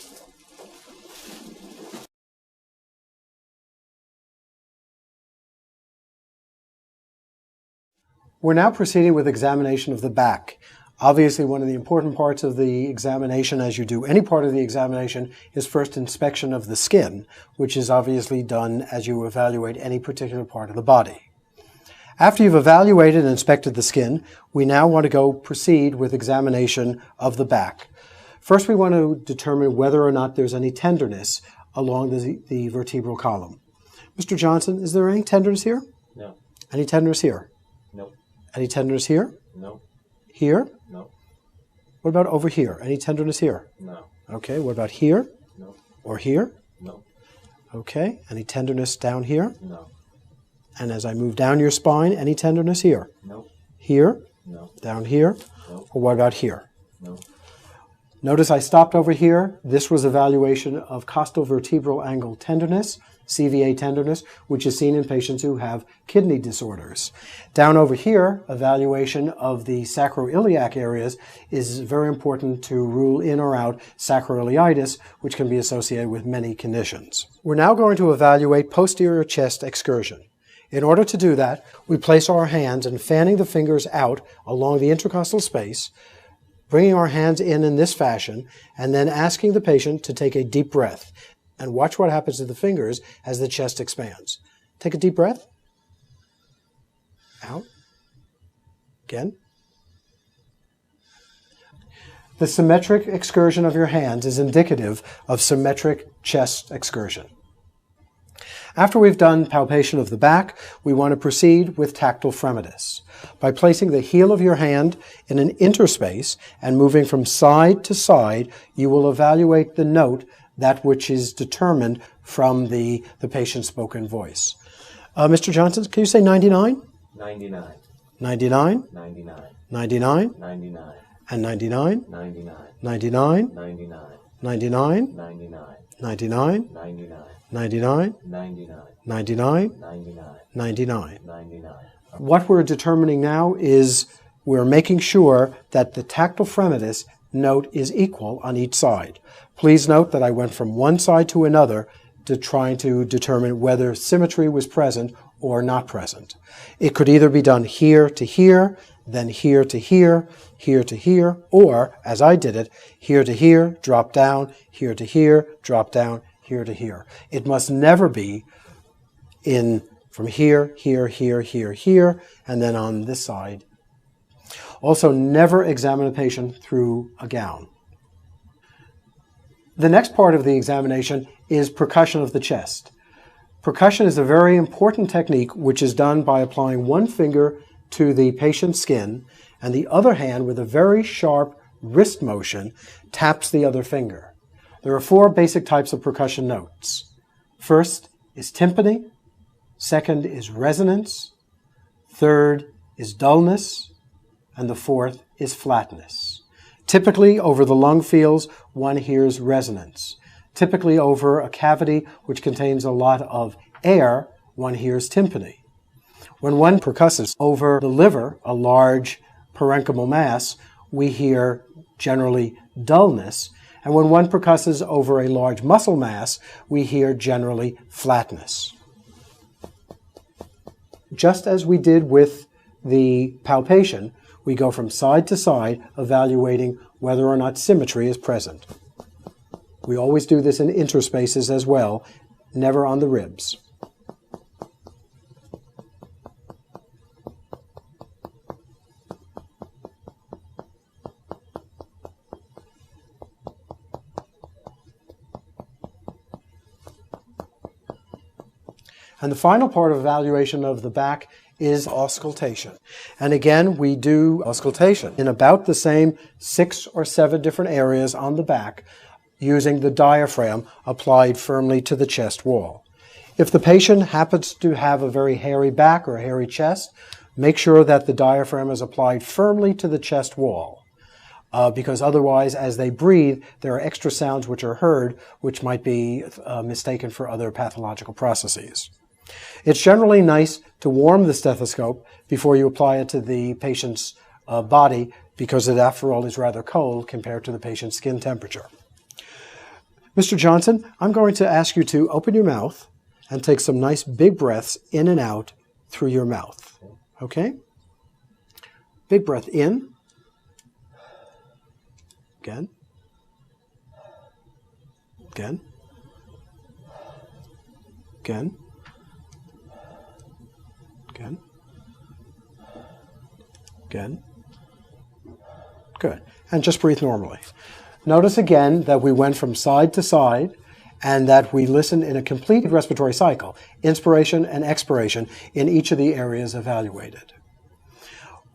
We're now proceeding with examination of the back. Obviously, one of the important parts of the examination, as you do any part of the examination, is first inspection of the skin, which is obviously done as you evaluate any particular part of the body. After you've evaluated and inspected the skin, we now want to proceed with examination of the back. First, we want to determine whether or not there's any tenderness along the vertebral column. Mr. Johnson, is there any tenderness here? No. Any tenderness here? No. Any tenderness here? No. Here? No. What about over here? Any tenderness here? No. Okay, what about here? No. Or here? No. Okay, any tenderness down here? No. And as I move down your spine, any tenderness here? No. Here? No. Down here? No. Or what about here? No. Notice I stopped over here. This was evaluation of costovertebral angle tenderness, CVA tenderness, which is seen in patients who have kidney disorders. Down over here, evaluation of the sacroiliac areas is very important to rule in or out sacroiliitis, which can be associated with many conditions. We're now going to evaluate posterior chest excursion. In order to do that, we place our hands and fanning the fingers out along the intercostal space, bringing our hands in this fashion, and then asking the patient to take a deep breath. And watch what happens to the fingers as the chest expands. Take a deep breath. Out. Again. The symmetric excursion of your hands is indicative of symmetric chest excursion. After we've done palpation of the back, we want to proceed with tactile fremitus. By placing the heel of your hand in an interspace and moving from side to side, you will evaluate the note, that which is determined from the patient's spoken voice. Mr. Johnson, can you say 99? 99. 99? 99. 99? 99. And 99? 99. 99? 99. 99? 99. 99? 99. 99? 99. 99? 99. 99. 99. What we're determining now is we're making sure that the tactile fremitus note is equal on each side. Please note that I went from one side to another to trying to determine whether symmetry was present or not present. It could either be done here to here, then here to here, here to here, or, as I did it, here to here, drop down, here to here, drop down, here to here. It must never be in from here, here, here, here, here, and then on this side. Also, never examine a patient through a gown. The next part of the examination is percussion of the chest. Percussion is a very important technique which is done by applying one finger to the patient's skin and the other hand with a very sharp wrist motion taps the other finger. There are 4 basic types of percussion notes. First is timpani, second is resonance, third is dullness, and the fourth is flatness. Typically, over the lung fields, one hears resonance. Typically, over a cavity which contains a lot of air, one hears timpani. When one percusses over the liver, a large parenchymal mass, we hear generally dullness. And when one percusses over a large muscle mass, we hear generally flatness. Just as we did with the palpation, we go from side to side, evaluating whether or not symmetry is present. We always do this in interspaces as well, never on the ribs. And the final part of evaluation of the back is auscultation. And again, we do auscultation in about the same 6 or 7 different areas on the back using the diaphragm applied firmly to the chest wall. If the patient happens to have a very hairy back or a hairy chest, make sure that the diaphragm is applied firmly to the chest wall. Because otherwise, as they breathe, there are extra sounds which are heard, which might be mistaken for other pathological processes. It's generally nice to warm the stethoscope before you apply it to the patient's body, because it, after all, is rather cold compared to the patient's skin temperature. Mr. Johnson, I'm going to ask you to open your mouth and take some nice big breaths in and out through your mouth. Okay? Big breath in. Again. Again. Again. Again. Again. Good. And just breathe normally. Notice again that we went from side to side and that we listened in a complete respiratory cycle, inspiration and expiration, in each of the areas evaluated.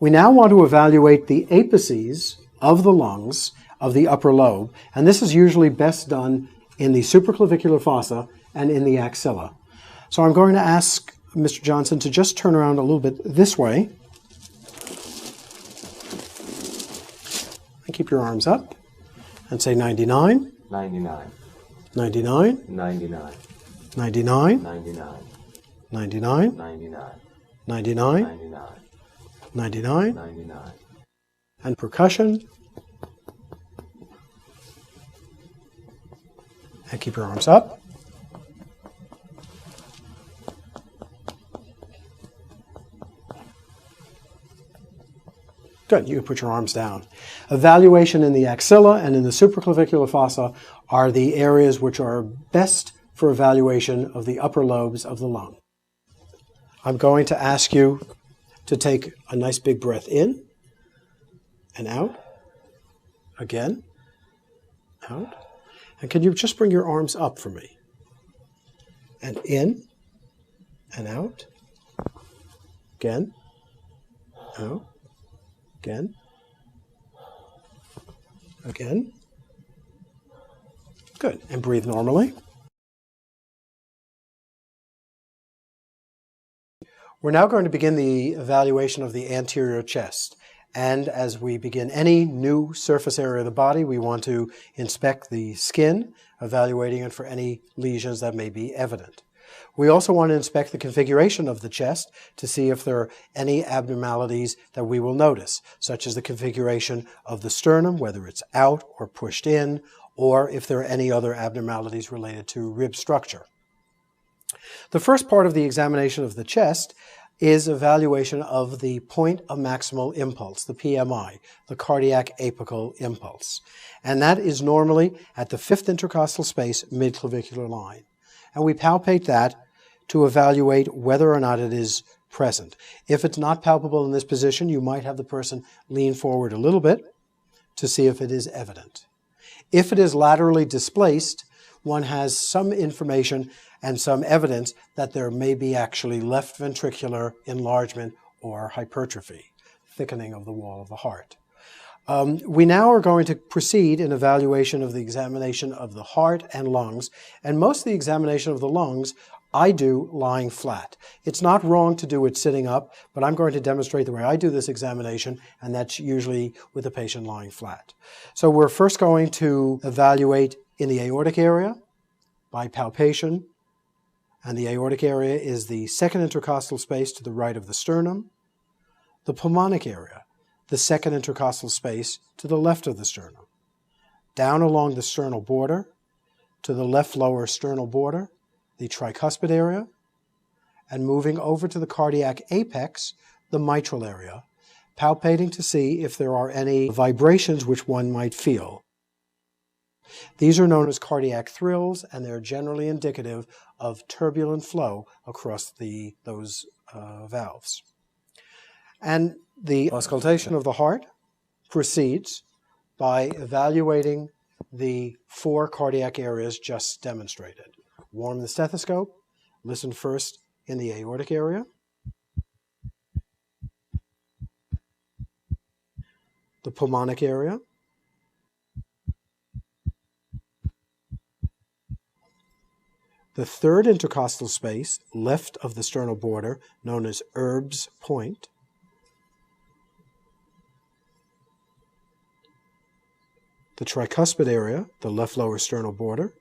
We now want to evaluate the apices of the lungs of the upper lobe, and this is usually best done in the supraclavicular fossa and in the axilla. So I'm going to ask Mr. Johnson to just turn around a little bit this way. And keep your arms up. And say 99. 99. 99. 99. 99. 99. 99. 99. 99. 99. 99. And percussion. And keep your arms up. Good, you can put your arms down. Evaluation in the axilla and in the supraclavicular fossa are the areas which are best for evaluation of the upper lobes of the lung. I'm going to ask you to take a nice big breath in and out. Again, out. And can you just bring your arms up for me? And in and out. Again, out. Again. Again. Good. And breathe normally. We're now going to begin the evaluation of the anterior chest. And as we begin any new surface area of the body, we want to inspect the skin, evaluating it for any lesions that may be evident. We also want to inspect the configuration of the chest to see if there are any abnormalities that we will notice, such as the configuration of the sternum, whether it's out or pushed in, or if there are any other abnormalities related to rib structure. The first part of the examination of the chest is evaluation of the point of maximal impulse, the PMI, the cardiac apical impulse. And that is normally at the fifth intercostal space, midclavicular line. And we palpate that to evaluate whether or not it is present. If it's not palpable in this position, you might have the person lean forward a little bit to see if it is evident. If it is laterally displaced, one has some information and some evidence that there may be actually left ventricular enlargement or hypertrophy, thickening of the wall of the heart. We now are going to proceed in evaluation of the examination of the heart and lungs, and most of the examination of the lungs I do lying flat. It's not wrong to do it sitting up, but I'm going to demonstrate the way I do this examination, and that's usually with the patient lying flat. So we're first going to evaluate in the aortic area by palpation, and the aortic area is the second intercostal space to the right of the sternum. The pulmonic area, the second intercostal space to the left of the sternum. Down along the sternal border, to the left lower sternal border, the tricuspid area, and moving over to the cardiac apex, the mitral area, palpating to see if there are any vibrations which one might feel. These are known as cardiac thrills, and they're generally indicative of turbulent flow across those valves. And the auscultation of the heart proceeds by evaluating the 4 cardiac areas just demonstrated. Warm the stethoscope, listen first in the aortic area, the pulmonic area, the third intercostal space left of the sternal border, known as Erb's point, the tricuspid area, the left lower sternal border,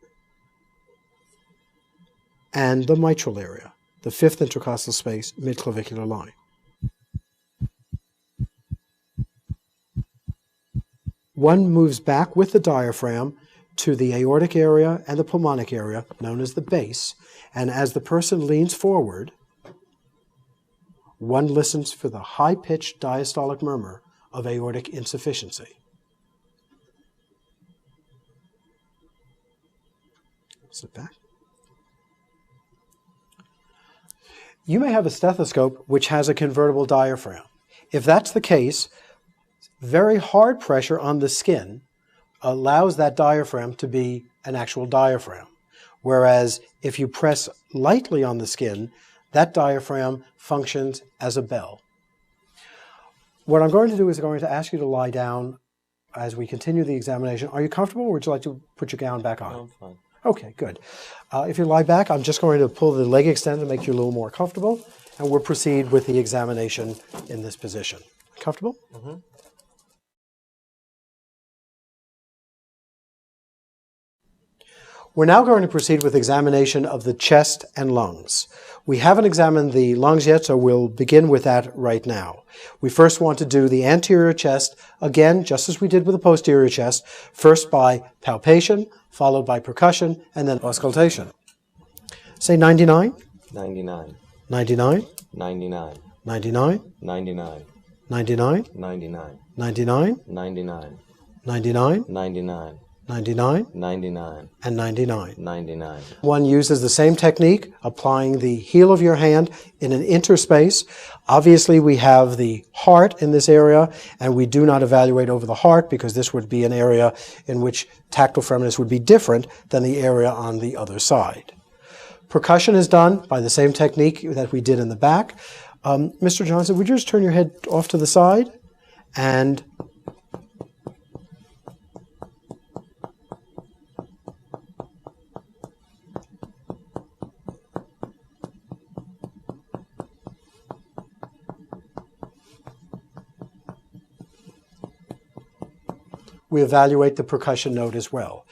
and the mitral area, the fifth intercostal space, midclavicular line. One moves back with the diaphragm to the aortic area and the pulmonic area, known as the base, and as the person leans forward, one listens for the high-pitched diastolic murmur of aortic insufficiency. Sit back. You may have a stethoscope which has a convertible diaphragm. If that's the case, very hard pressure on the skin allows that diaphragm to be an actual diaphragm. Whereas if you press lightly on the skin, that diaphragm functions as a bell. What I'm going to do is I'm going to ask you to lie down as we continue the examination. Are you comfortable, or would you like to put your gown back on? No, I'm fine. Okay, good. If you lie back, I'm just going to pull the leg extended to make you a little more comfortable, and we'll proceed with the examination in this position. Comfortable? Mm-hmm. We're now going to proceed with examination of the chest and lungs. We haven't examined the lungs yet, so we'll begin with that right now. We first want to do the anterior chest, again, just as we did with the posterior chest, first by palpation, followed by percussion, and then auscultation. Say 99. 99. 99. 99. 99. 99. 99. 99. 99. 99. 99. 99. 99, 99, and 99. 99. One uses the same technique, applying the heel of your hand in an interspace. Obviously, we have the heart in this area, and we do not evaluate over the heart because this would be an area in which tactile firmness would be different than the area on the other side. Percussion is done by the same technique that we did in the back. Mr. Johnson, would you just turn your head off to the side and we evaluate the percussion note as well.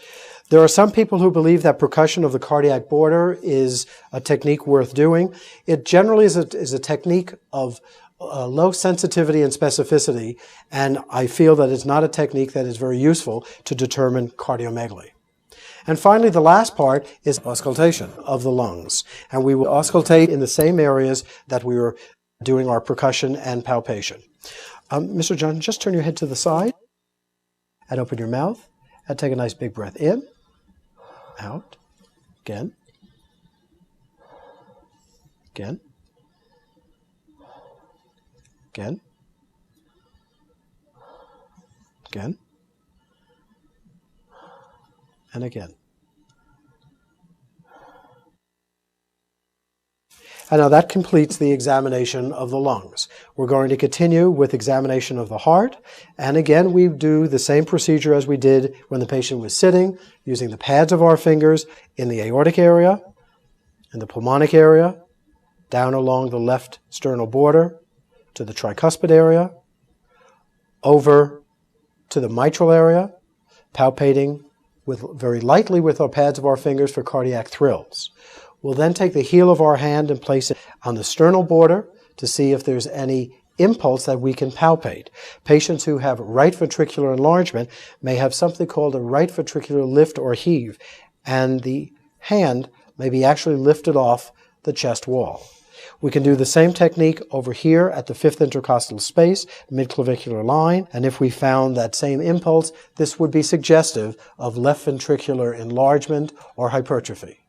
There are some people who believe that percussion of the cardiac border is a technique worth doing. It generally is a technique of low sensitivity and specificity, and I feel that it's not a technique that is very useful to determine cardiomegaly. And finally, the last part is auscultation of the lungs. And we will auscultate in the same areas that we were doing our percussion and palpation. Mr. Johnson, just turn your head to the side and open your mouth and take a nice big breath in, out, again, again, again, again, and again. And now that completes the examination of the lungs. We're going to continue with examination of the heart. And again, we do the same procedure as we did when the patient was sitting, using the pads of our fingers in the aortic area, in the pulmonic area, down along the left sternal border to the tricuspid area, over to the mitral area, palpating very lightly with our pads of our fingers for cardiac thrills. We'll then take the heel of our hand and place it on the sternal border to see if there's any impulse that we can palpate. Patients who have right ventricular enlargement may have something called a right ventricular lift or heave, and the hand may be actually lifted off the chest wall. We can do the same technique over here at the fifth intercostal space, midclavicular line, and if we found that same impulse, this would be suggestive of left ventricular enlargement or hypertrophy.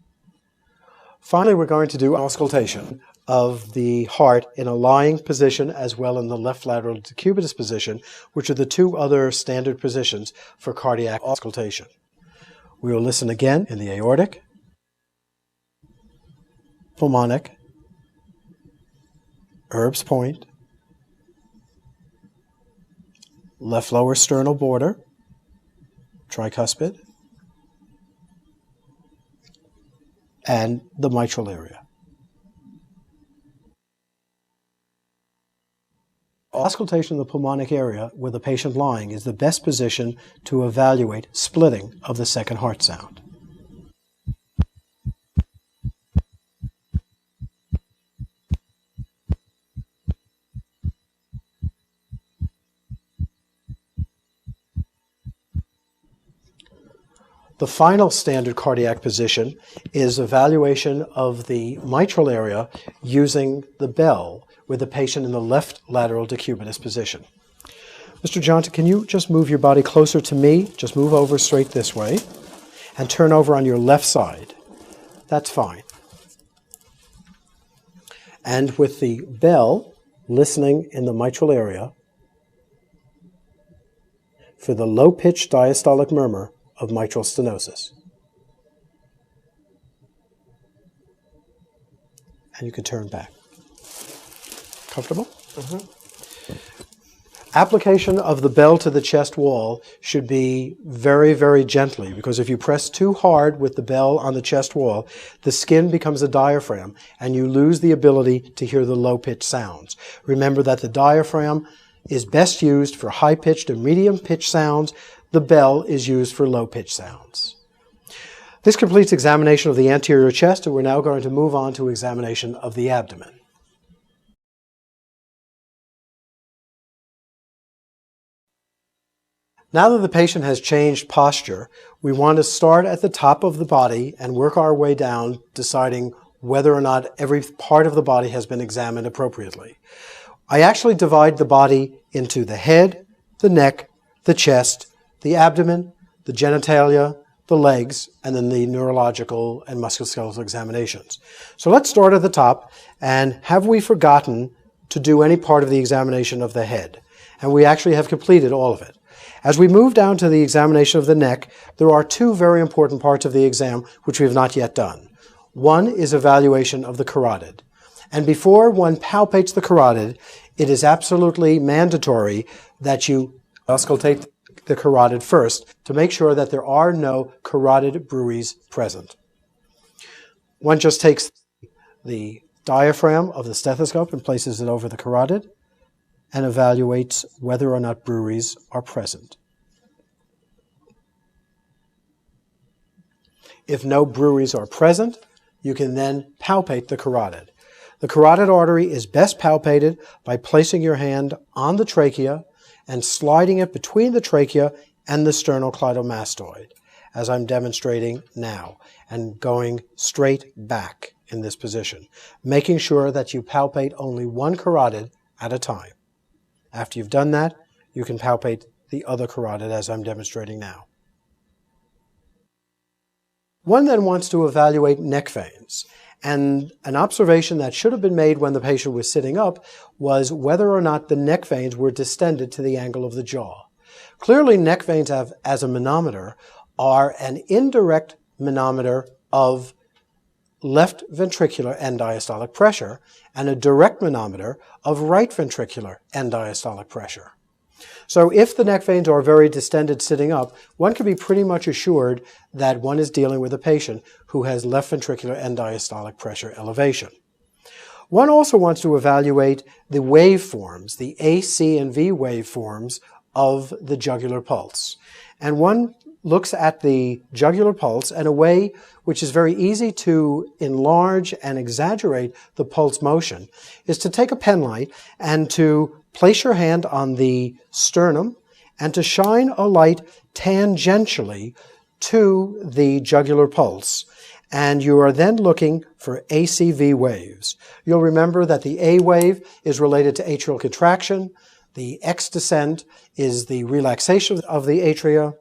Finally, we're going to do auscultation of the heart in a lying position as well in the left lateral decubitus position, which are the two other standard positions for cardiac auscultation. We will listen again in the aortic, pulmonic, Erb's point, left lower sternal border, tricuspid, and the mitral area. Auscultation of the pulmonic area with a patient lying is the best position to evaluate splitting of the second heart sound. The final standard cardiac position is evaluation of the mitral area using the bell with the patient in the left lateral decubitus position. Mr. Johnson, can you just move your body closer to me? Just move over straight this way and turn over on your left side. That's fine. And with the bell, listening in the mitral area for the low-pitched diastolic murmur of mitral stenosis. And you can turn back. Comfortable? Application of the bell to the chest wall should be very, very gently, because if you press too hard with the bell on the chest wall, the skin becomes a diaphragm and you lose the ability to hear the low-pitched sounds. Remember that the diaphragm is best used for high-pitched and medium-pitched sounds. The bell is used for low-pitched sounds. This completes examination of the anterior chest, and we're now going to move on to examination of the abdomen. Now that the patient has changed posture, we want to start at the top of the body and work our way down, deciding whether or not every part of the body has been examined appropriately. I actually divide the body into the head, the neck, the chest, the abdomen, the genitalia, the legs, and then the neurological and musculoskeletal examinations. So let's start at the top, and have we forgotten to do any part of the examination of the head? And we actually have completed all of it. As we move down to the examination of the neck, there are two very important parts of the exam which we have not yet done. One is evaluation of the carotid. And before one palpates the carotid, it is absolutely mandatory that you auscultate the carotid first to make sure that there are no carotid bruits present. One just takes the diaphragm of the stethoscope and places it over the carotid and evaluates whether or not bruits are present. If no bruits are present, you can then palpate the carotid. The carotid artery is best palpated by placing your hand on the trachea and sliding it between the trachea and the sternocleidomastoid, as I'm demonstrating now, and going straight back. in this position, making sure that you palpate only one carotid at a time. After you've done that, you can palpate the other carotid as I'm demonstrating now. One then wants to evaluate neck veins, and an observation that should have been made when the patient was sitting up was whether or not the neck veins were distended to the angle of the jaw. Clearly, neck veins as a manometer are an indirect manometer of left ventricular end diastolic pressure and a direct manometer of right ventricular end diastolic pressure. So if the neck veins are very distended sitting up, one can be pretty much assured that one is dealing with a patient who has left ventricular end diastolic pressure elevation. One also wants to evaluate the waveforms, the A, C, and V waveforms of the jugular pulse. And one looks at the jugular pulse in a way which is very easy to enlarge and exaggerate the pulse motion, is to take a pen light and to place your hand on the sternum and to shine a light tangentially to the jugular pulse. And you are then looking for ACV waves. You'll remember that the A wave is related to atrial contraction. The X descent is the relaxation of the atria.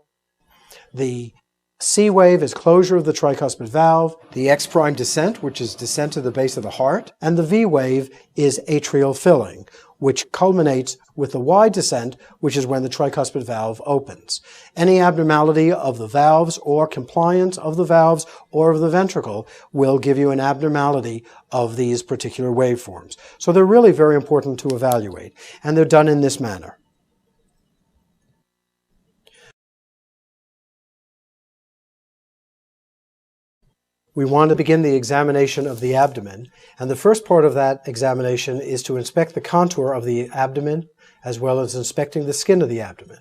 The C wave is closure of the tricuspid valve. The X prime descent, which is descent to the base of the heart. And the V wave is atrial filling, which culminates with the Y descent, which is when the tricuspid valve opens. Any abnormality of the valves or compliance of the valves or of the ventricle will give you an abnormality of these particular waveforms. So they're really very important to evaluate, and they're done in this manner. We want to begin the examination of the abdomen, and the first part of that examination is to inspect the contour of the abdomen as well as inspecting the skin of the abdomen.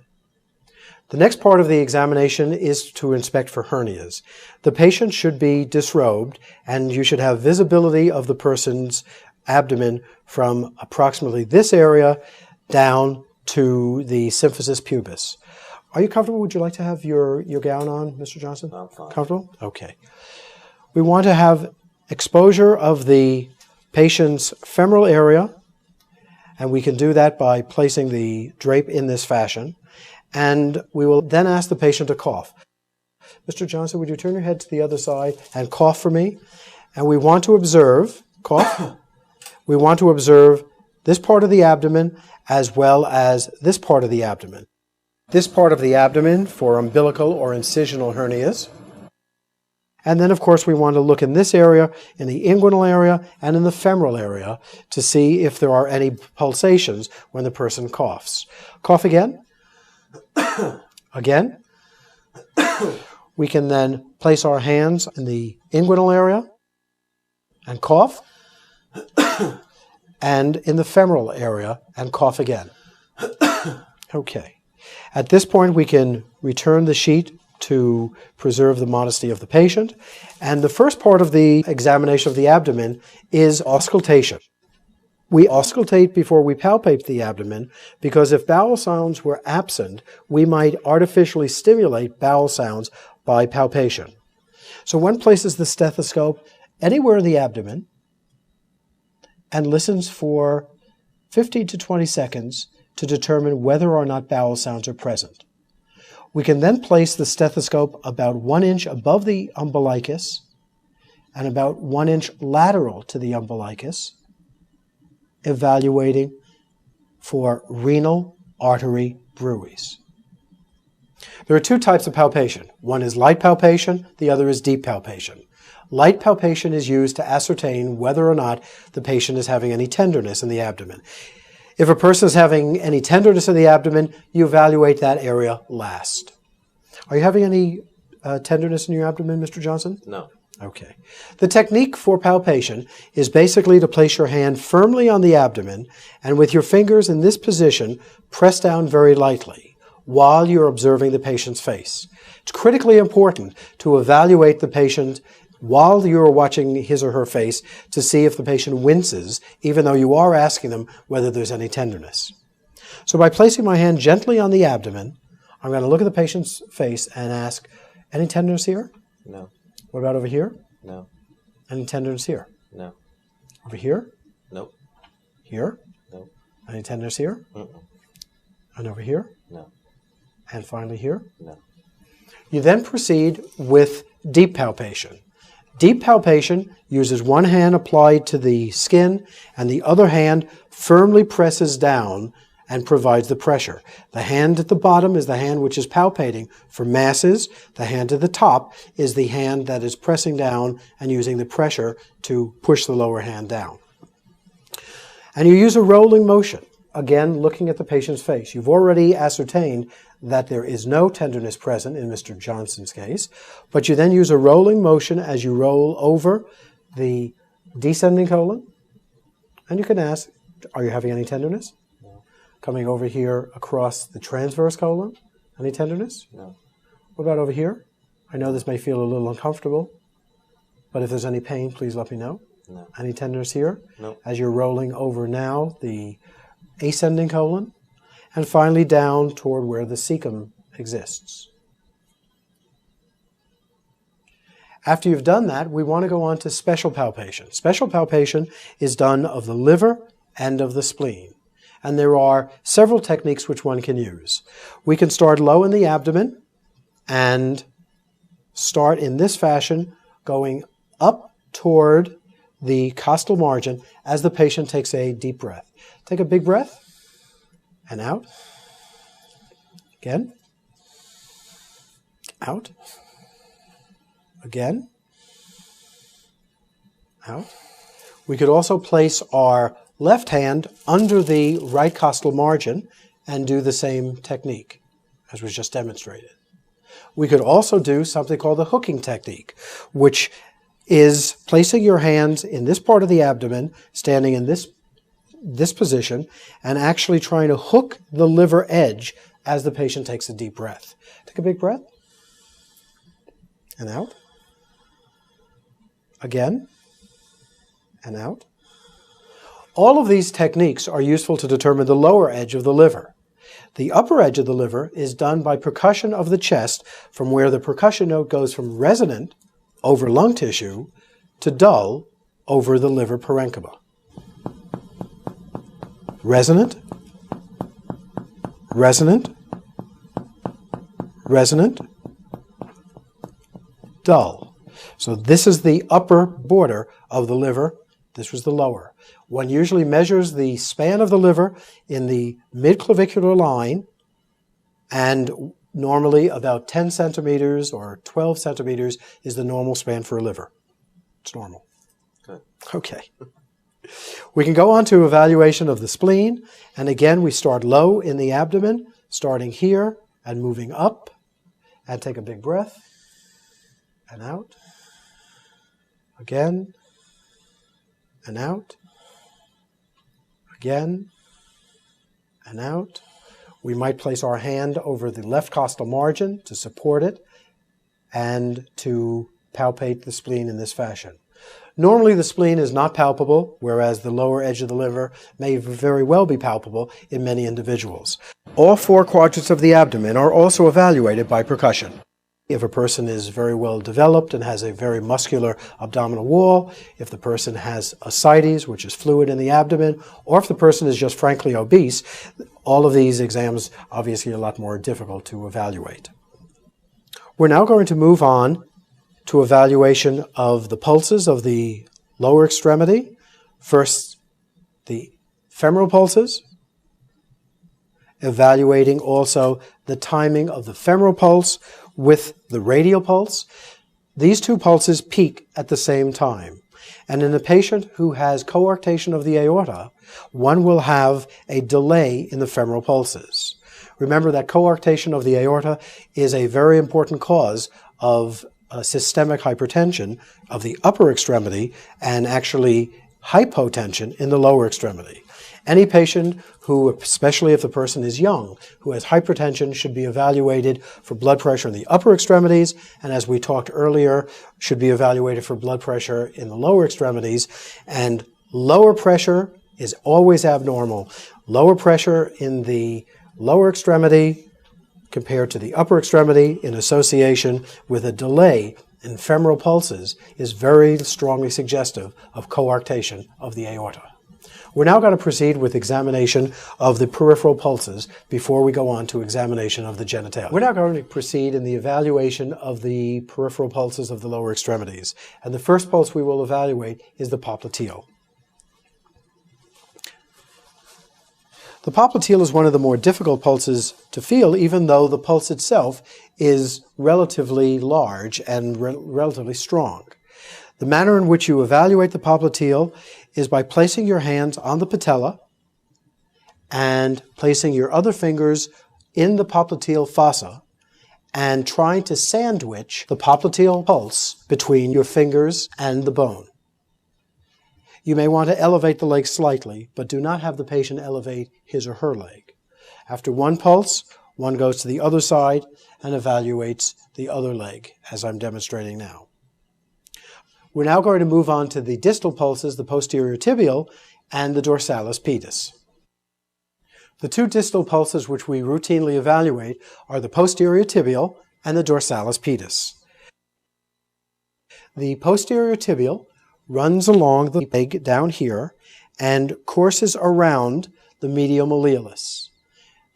The next part of the examination is to inspect for hernias. The patient should be disrobed, and you should have visibility of the person's abdomen from approximately this area down to the symphysis pubis. Are you comfortable? Would you like to have your gown on, Mr. Johnson? I'm fine. Comfortable? Okay. We want to have exposure of the patient's femoral area, and we can do that by placing the drape in this fashion. And we will then ask the patient to cough. Mr. Johnson, would you turn your head to the other side and cough for me? And we want to observe, cough, we want to observe this part of the abdomen as well as this part of the abdomen. This part of the abdomen for umbilical or incisional hernias. And then, of course, we want to look in this area, in the inguinal area, and in the femoral area to see if there are any pulsations when the person coughs. Cough again. Again. We can then place our hands in the inguinal area and cough. And in the femoral area and cough again. Okay. At this point, we can return the sheet to preserve the modesty of the patient. And the first part of the examination of the abdomen is auscultation. We auscultate before we palpate the abdomen because if bowel sounds were absent, we might artificially stimulate bowel sounds by palpation. So one places the stethoscope anywhere in the abdomen and listens for 15 to 20 seconds to determine whether or not bowel sounds are present. We can then place the stethoscope about 1 inch above the umbilicus and about 1 inch lateral to the umbilicus, evaluating for renal artery bruits. There are two types of palpation. One is light palpation, the other is deep palpation. Light palpation is used to ascertain whether or not the patient is having any tenderness in the abdomen. If a person is having any tenderness in the abdomen, you evaluate that area last. Are you having any tenderness in your abdomen, Mr. Johnson? No. Okay. The technique for palpation is basically to place your hand firmly on the abdomen and with your fingers in this position, press down very lightly while you're observing the patient's face. It's critically important to evaluate the patient while you're watching his or her face to see if the patient winces, even though you are asking them whether there's any tenderness. So by placing my hand gently on the abdomen, I'm going to look at the patient's face and ask, any tenderness here? No. What about over here? No. Any tenderness here? No. Over here? Nope. Here? Nope. Any tenderness here? And over here? No. And finally here? No. You then proceed with deep palpation. Deep palpation uses one hand applied to the skin and the other hand firmly presses down and provides the pressure. The hand at the bottom is the hand which is palpating for masses. The hand at the top is the hand that is pressing down and using the pressure to push the lower hand down. And you use a rolling motion, again looking at the patient's face. You've already ascertained that there is no tenderness present in Mr. Johnson's case, but you then use a rolling motion as you roll over the descending colon. And you can ask, are you having any tenderness? No. Coming over here across the transverse colon, any tenderness? No. What about over here? I know this may feel a little uncomfortable, but if there's any pain, please let me know. No. Any tenderness here? No. As you're rolling over now the ascending colon, and finally down toward where the cecum exists. After you've done that, we want to go on to special palpation. Special palpation is done of the liver and of the spleen. And there are several techniques which one can use. We can start low in the abdomen and start in this fashion, going up toward the costal margin as the patient takes a deep breath. Take a big breath and out. Again. Out. Again. Out. We could also place our left hand under the right costal margin and do the same technique as was just demonstrated. We could also do something called the hooking technique, which is placing your hands in this part of the abdomen, standing in this position, and actually trying to hook the liver edge as the patient takes a deep breath. Take a big breath. And out. Again. And out. All of these techniques are useful to determine the lower edge of the liver. The upper edge of the liver is done by percussion of the chest, from where the percussion note goes from resonant over lung tissue to dull over the liver parenchyma. Resonant, resonant, resonant, dull. So this is the upper border of the liver. This was the lower. One usually measures the span of the liver in the midclavicular line, and normally about 10 centimeters or 12 centimeters is the normal span for a liver. It's normal. Good. Okay. We can go on to evaluation of the spleen, and again we start low in the abdomen, starting here and moving up, and take a big breath, and out, again, and out, again, and out. We might place our hand over the left costal margin to support it and to palpate the spleen in this fashion. Normally the spleen is not palpable, whereas the lower edge of the liver may very well be palpable in many individuals. All four quadrants of the abdomen are also evaluated by percussion. If a person is very well developed and has a very muscular abdominal wall, if the person has ascites, which is fluid in the abdomen, or if the person is just frankly obese, all of these exams obviously are a lot more difficult to evaluate. We're now going to move on to evaluation of the pulses of the lower extremity. First, the femoral pulses, evaluating also the timing of the femoral pulse with the radial pulse. These two pulses peak at the same time. And in a patient who has coarctation of the aorta, one will have a delay in the femoral pulses. Remember that coarctation of the aorta is a very important cause of systemic hypertension of the upper extremity and actually hypotension in the lower extremity. Any patient who, especially if the person is young, who has hypertension should be evaluated for blood pressure in the upper extremities, and as we talked earlier, should be evaluated for blood pressure in the lower extremities. And lower pressure is always abnormal. Lower pressure in the lower extremity compared to the upper extremity in association with a delay in femoral pulses is very strongly suggestive of coarctation of the aorta. We're now going to proceed with examination of the peripheral pulses before we go on to examination of the genitalia. We're now going to proceed in the evaluation of the peripheral pulses of the lower extremities. And the first pulse we will evaluate is the popliteal. The popliteal is one of the more difficult pulses to feel, even though the pulse itself is relatively large and relatively strong. The manner in which you evaluate the popliteal is by placing your hands on the patella and placing your other fingers in the popliteal fossa and trying to sandwich the popliteal pulse between your fingers and the bone. You may want to elevate the leg slightly, but do not have the patient elevate his or her leg. After one pulse, one goes to the other side and evaluates the other leg, as I'm demonstrating now. We're now going to move on to the distal pulses, the posterior tibial and the dorsalis pedis. The two distal pulses which we routinely evaluate are the posterior tibial and the dorsalis pedis. The posterior tibial runs along the leg down here and courses around the medial malleolus.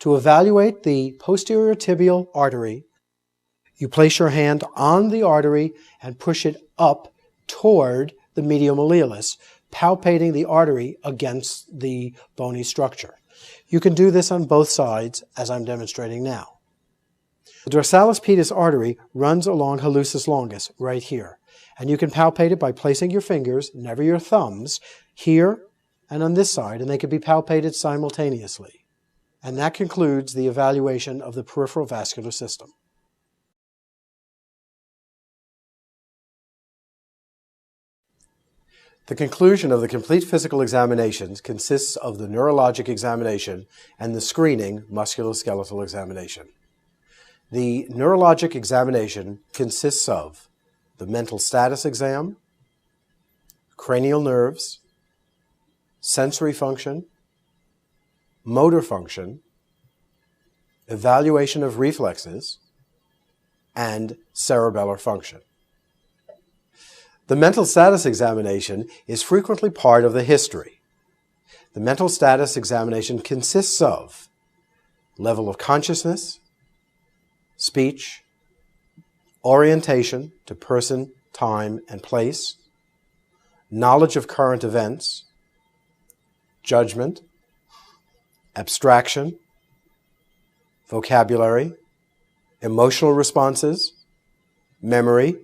To evaluate the posterior tibial artery, you place your hand on the artery and push it up toward the medial malleolus, palpating the artery against the bony structure. You can do this on both sides, as I'm demonstrating now. The dorsalis pedis artery runs along hallucis longus, right here, and you can palpate it by placing your fingers, never your thumbs, here and on this side, and they can be palpated simultaneously. And that concludes the evaluation of the peripheral vascular system. The conclusion of the complete physical examinations consists of the neurologic examination and the screening musculoskeletal examination. The neurologic examination consists of the mental status exam, cranial nerves, sensory function, motor function, evaluation of reflexes, and cerebellar function. The mental status examination is frequently part of the history. The mental status examination consists of level of consciousness, speech, orientation to person, time, and place, knowledge of current events, judgment, abstraction, vocabulary, emotional responses, memory,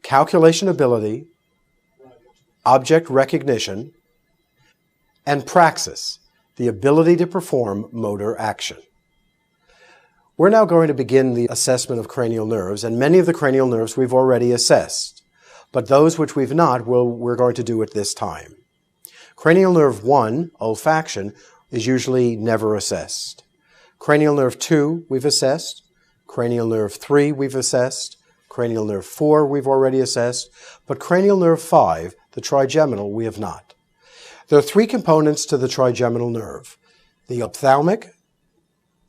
calculation ability, object recognition, and praxis, the ability to perform motor action. We're now going to begin the assessment of cranial nerves, and many of the cranial nerves we've already assessed, but those which we've not, we're going to do at this time. Cranial nerve 1, olfaction, is usually never assessed. Cranial nerve 2, we've assessed. Cranial nerve 3, we've assessed. Cranial nerve 4, we've already assessed. But cranial nerve 5, the trigeminal, we have not. There are three components to the trigeminal nerve: the ophthalmic,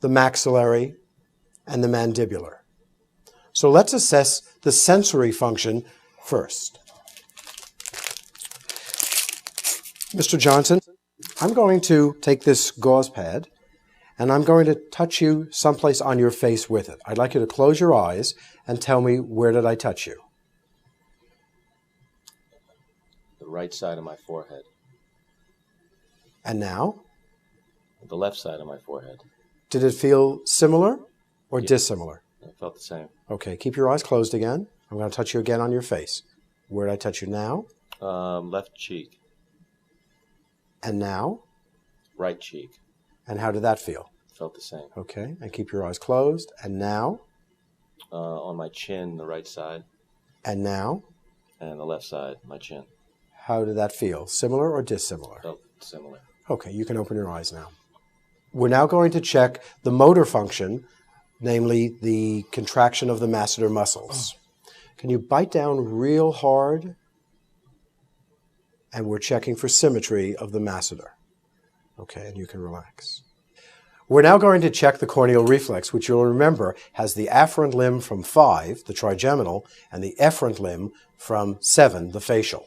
the maxillary, and the mandibular. So let's assess the sensory function first. Mr. Johnson, I'm going to take this gauze pad and I'm going to touch you someplace on your face with it. I'd like you to close your eyes and tell me, where did I touch you? The right side of my forehead. And now? The left side of my forehead. Did it feel similar or dissimilar? It felt the same. Okay, keep your eyes closed again. I'm going to touch you again on your face. Where did I touch you now? Left cheek. And now? Right cheek. And how did that feel? Felt the same. Okay, and keep your eyes closed. And now? On my chin, the right side. And now? And the left side, my chin. How did that feel? Similar or dissimilar? Felt similar. Okay, you can open your eyes now. We're now going to check the motor function, namely the contraction of the masseter muscles. Can you bite down real hard? And we're checking for symmetry of the masseter. Okay, and you can relax. We're now going to check the corneal reflex, which you'll remember has the afferent limb from 5, the trigeminal, and the efferent limb from 7, the facial.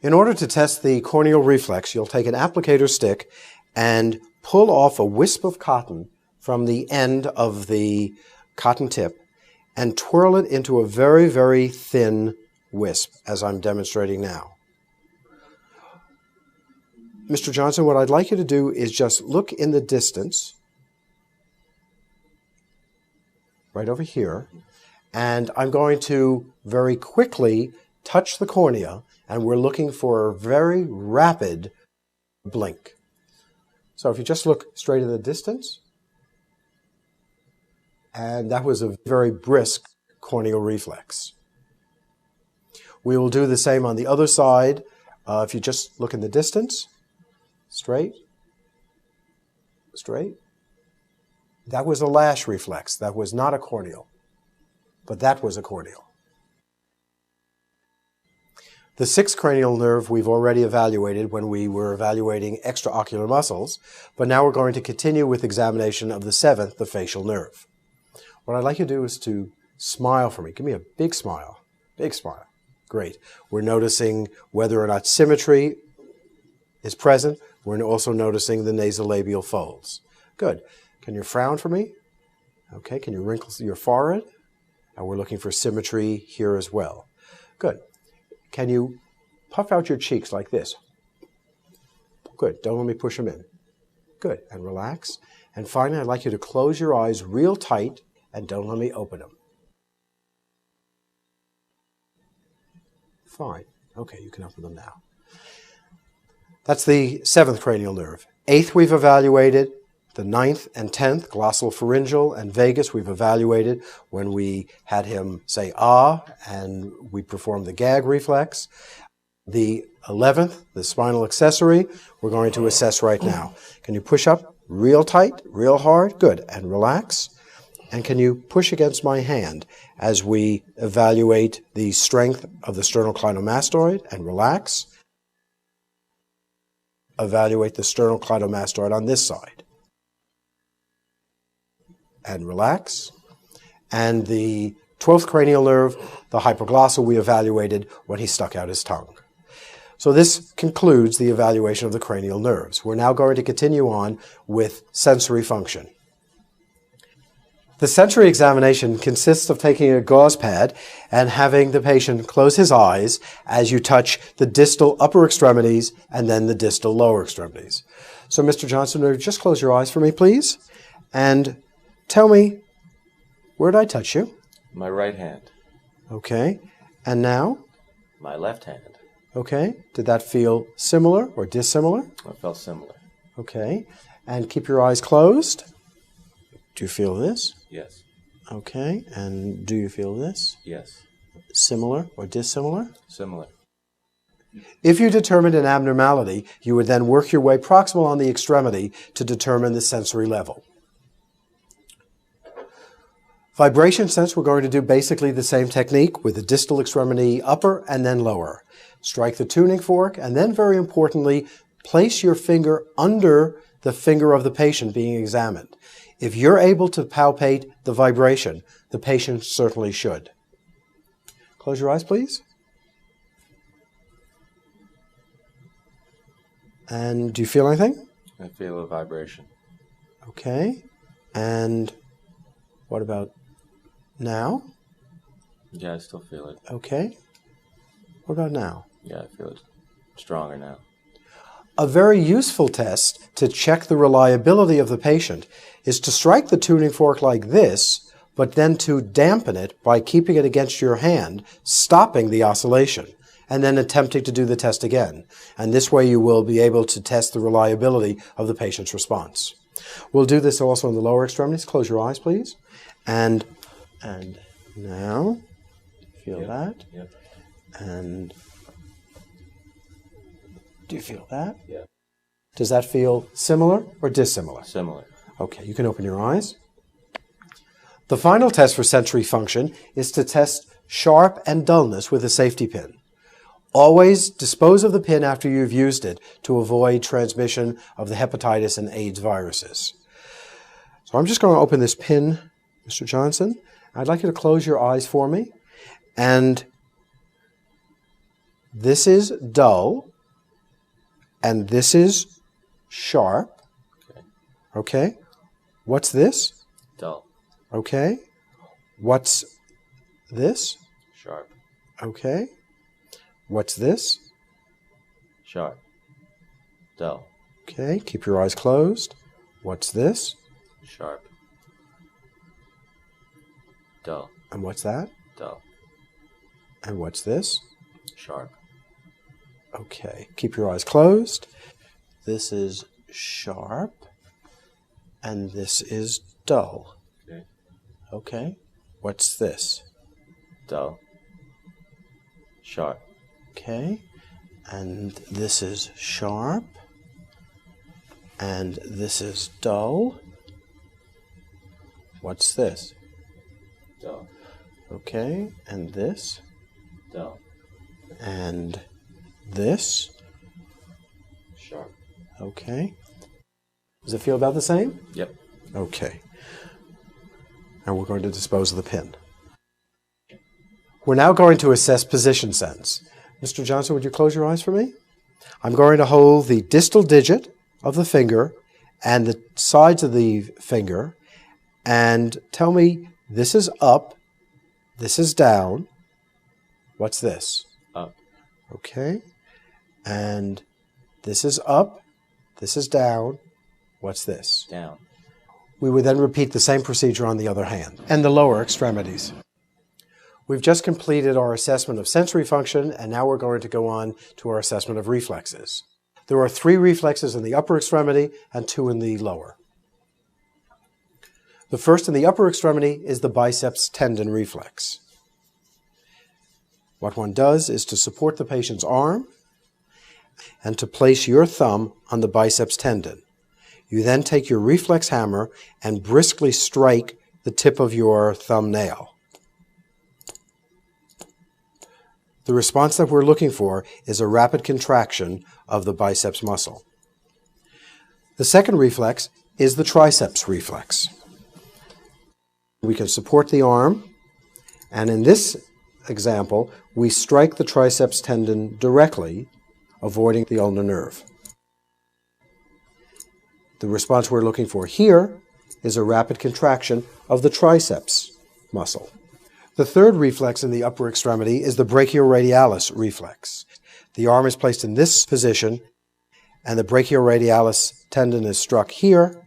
In order to test the corneal reflex, you'll take an applicator stick and pull off a wisp of cotton from the end of the cotton tip and twirl it into a very, very thin wisp, as I'm demonstrating now. Mr. Johnson, what I'd like you to do is just look in the distance, right over here, and I'm going to very quickly touch the cornea, and we're looking for a very rapid blink. So if you just look straight in the distance, and that was a very brisk corneal reflex. We will do the same on the other side. If you just look in the distance, straight, straight. That was a lash reflex. That was not a corneal, but that was a corneal. The 6th cranial nerve we've already evaluated when we were evaluating extraocular muscles, but now we're going to continue with examination of the 7th, the facial nerve. What I'd like you to do is to smile for me. Give me a big smile. Big smile. Great. We're noticing whether or not symmetry is present. We're also noticing the nasolabial folds. Good. Can you frown for me? Okay. Can you wrinkle your forehead? And we're looking for symmetry here as well. Good. Can you puff out your cheeks like this? Good. Don't let me push them in. Good. And relax. And finally, I'd like you to close your eyes real tight and don't let me open them. Fine. Okay, you can open them now. That's the 7th cranial nerve. 8th we've evaluated. The 9th and 10th, glossopharyngeal and vagus, we've evaluated when we had him say ah, and we performed the gag reflex. The 11th, the spinal accessory, we're going to assess right now. Can you push up real tight, real hard? Good. And relax. And can you push against my hand as we evaluate the strength of the sternocleidomastoid and relax? Evaluate the sternocleidomastoid on this side. And relax. And the 12th cranial nerve, the hypoglossal, we evaluated when he stuck out his tongue. So this concludes the evaluation of the cranial nerves. We're now going to continue on with sensory function. The sensory examination consists of taking a gauze pad and having the patient close his eyes as you touch the distal upper extremities and then the distal lower extremities. So Mr. Johnson, just close your eyes for me, please, and tell me, where did I touch you? My right hand. Okay. And now? My left hand. Okay. Did that feel similar or dissimilar? It felt similar. Okay. And keep your eyes closed. Do you feel this? Yes. Okay. And do you feel this? Yes. Similar or dissimilar? Similar. If you determined an abnormality, you would then work your way proximal on the extremity to determine the sensory level. Vibration sense, we're going to do basically the same technique with the distal extremity upper and then lower. Strike the tuning fork and then, very importantly, place your finger under the finger of the patient being examined. If you're able to palpate the vibration, the patient certainly should. Close your eyes, please. And do you feel anything? I feel a vibration. Okay. And what about now? Yeah, I still feel it. Okay. What about now? Yeah, I feel it stronger now. A very useful test to check the reliability of the patient is to strike the tuning fork like this, but then to dampen it by keeping it against your hand, stopping the oscillation, and then attempting to do the test again. And this way you will be able to test the reliability of the patient's response. We'll do this also in the lower extremities. Close your eyes, please. And now, feel that? Yep. And do you feel that? Yeah. Does that feel similar or dissimilar? Similar. Okay, you can open your eyes. The final test for sensory function is to test sharp and dullness with a safety pin. Always dispose of the pin after you've used it to avoid transmission of the hepatitis and AIDS viruses. So I'm just going to open this pin, Mr. Johnson. I'd like you to close your eyes for me. And this is dull, and this is sharp. Okay. What's this? Dull. Okay. What's this? Sharp. Okay. What's this? Sharp. Dull. Okay. Keep your eyes closed. What's this? Sharp. Dull. And what's that? Dull. And what's this? Sharp. Okay. Keep your eyes closed. This is sharp. And this is dull. Okay. Okay. What's this? Dull. Sharp. Okay. And this is sharp. And this is dull. What's this? Dull. Okay. And this. Dull. And this. Sharp. Okay. Does it feel about the same? Yep. Okay. And we're going to dispose of the pin. We're now going to assess position sense. Mr. Johnson, would you close your eyes for me? I'm going to hold the distal digit of the finger and the sides of the finger and tell me this is up, this is down. What's this? Up. Okay. And this is up, this is down. What's this? Down. We would then repeat the same procedure on the other hand and the lower extremities. We've just completed our assessment of sensory function, and now we're going to go on to our assessment of reflexes. There are 3 reflexes in the upper extremity and 2 in the lower. The first in the upper extremity is the biceps tendon reflex. What one does is to support the patient's arm and to place your thumb on the biceps tendon. You then take your reflex hammer and briskly strike the tip of your thumbnail. The response that we're looking for is a rapid contraction of the biceps muscle. The second reflex is the triceps reflex. We can support the arm, and in this example, we strike the triceps tendon directly, avoiding the ulnar nerve. The response we're looking for here is a rapid contraction of the triceps muscle. The third reflex in the upper extremity is the brachioradialis reflex. The arm is placed in this position, and the brachioradialis tendon is struck here,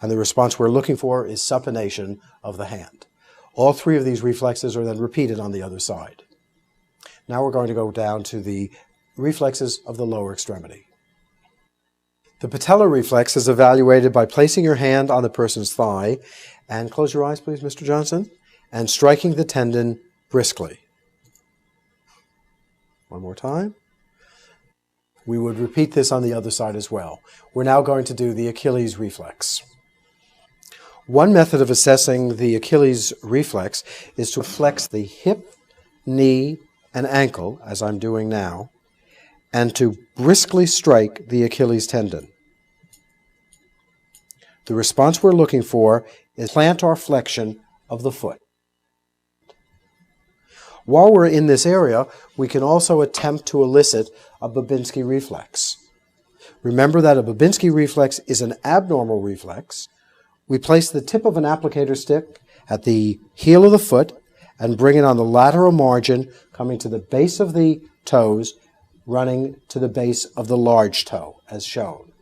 and the response we're looking for is supination of the hand. All 3 of these reflexes are then repeated on the other side. Now we're going to go down to the reflexes of the lower extremity. The patellar reflex is evaluated by placing your hand on the person's thigh, and close your eyes please, Mr. Johnson, and striking the tendon briskly. One more time. We would repeat this on the other side as well. We're now going to do the Achilles reflex. One method of assessing the Achilles reflex is to flex the hip, knee, and ankle, as I'm doing now, and to briskly strike the Achilles tendon. The response we're looking for is plantar flexion of the foot. While we're in this area, we can also attempt to elicit a Babinski reflex. Remember that a Babinski reflex is an abnormal reflex. We place the tip of an applicator stick at the heel of the foot and bring it on the lateral margin, coming to the base of the toes, running to the base of the large toe, as shown.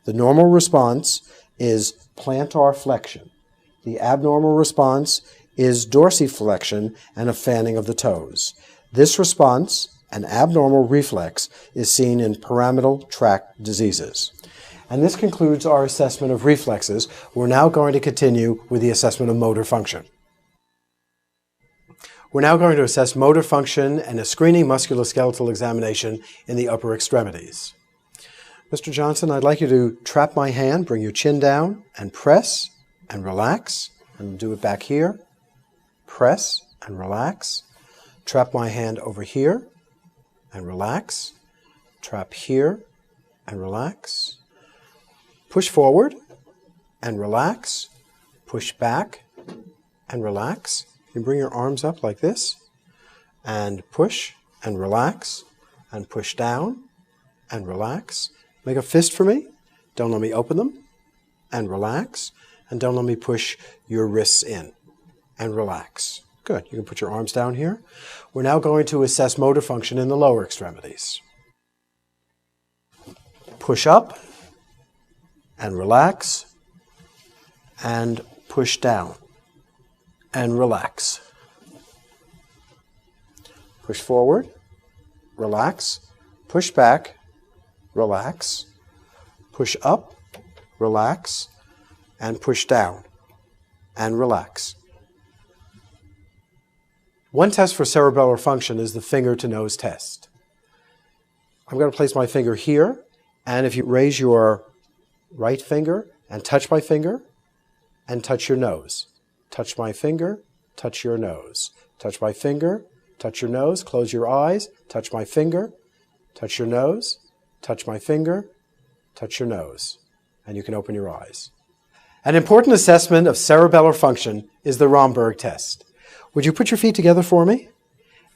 The normal response is plantar flexion. The abnormal response is dorsiflexion and a fanning of the toes. This response, an abnormal reflex, is seen in pyramidal tract diseases. And this concludes our assessment of reflexes. We're now going to continue with the assessment of motor function. We're now going to assess motor function and a screening musculoskeletal examination in the upper extremities. Mr. Johnson, I'd like you to trap my hand, bring your chin down, and press and relax, and do it back here. Press and relax. Trap my hand over here and relax. Trap here and relax. Push forward and relax. Push back and relax. You bring your arms up like this and push and relax and push down and relax. Make a fist for me. Don't let me open them. And relax. And don't let me push your wrists in. And relax. Good. You can put your arms down here. We're now going to assess motor function in the lower extremities. Push up and relax and push down and relax. Push forward, relax, push back, relax, push up, relax, and push down and relax. One test for cerebellar function is the finger to nose test. I'm going to place my finger here, and if you raise your right finger and touch my finger and touch your nose. Touch my finger, touch your nose. Touch my finger, touch your nose, close your eyes, touch my finger, touch your nose, touch my finger, touch your nose. And you can open your eyes. An important assessment of cerebellar function is the Romberg test. Would you put your feet together for me?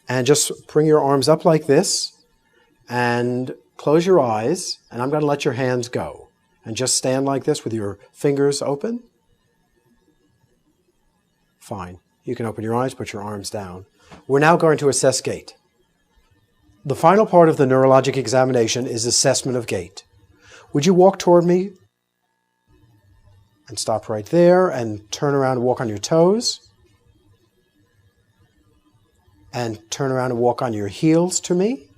And just bring your arms up like this and close your eyes, and I'm going to let your hands go. And just stand like this with your fingers open. Fine. You can open your eyes, put your arms down. We're now going to assess gait. The final part of the neurologic examination is assessment of gait. Would you walk toward me and stop right there and turn around and walk on your toes? And turn around and walk on your heels to me.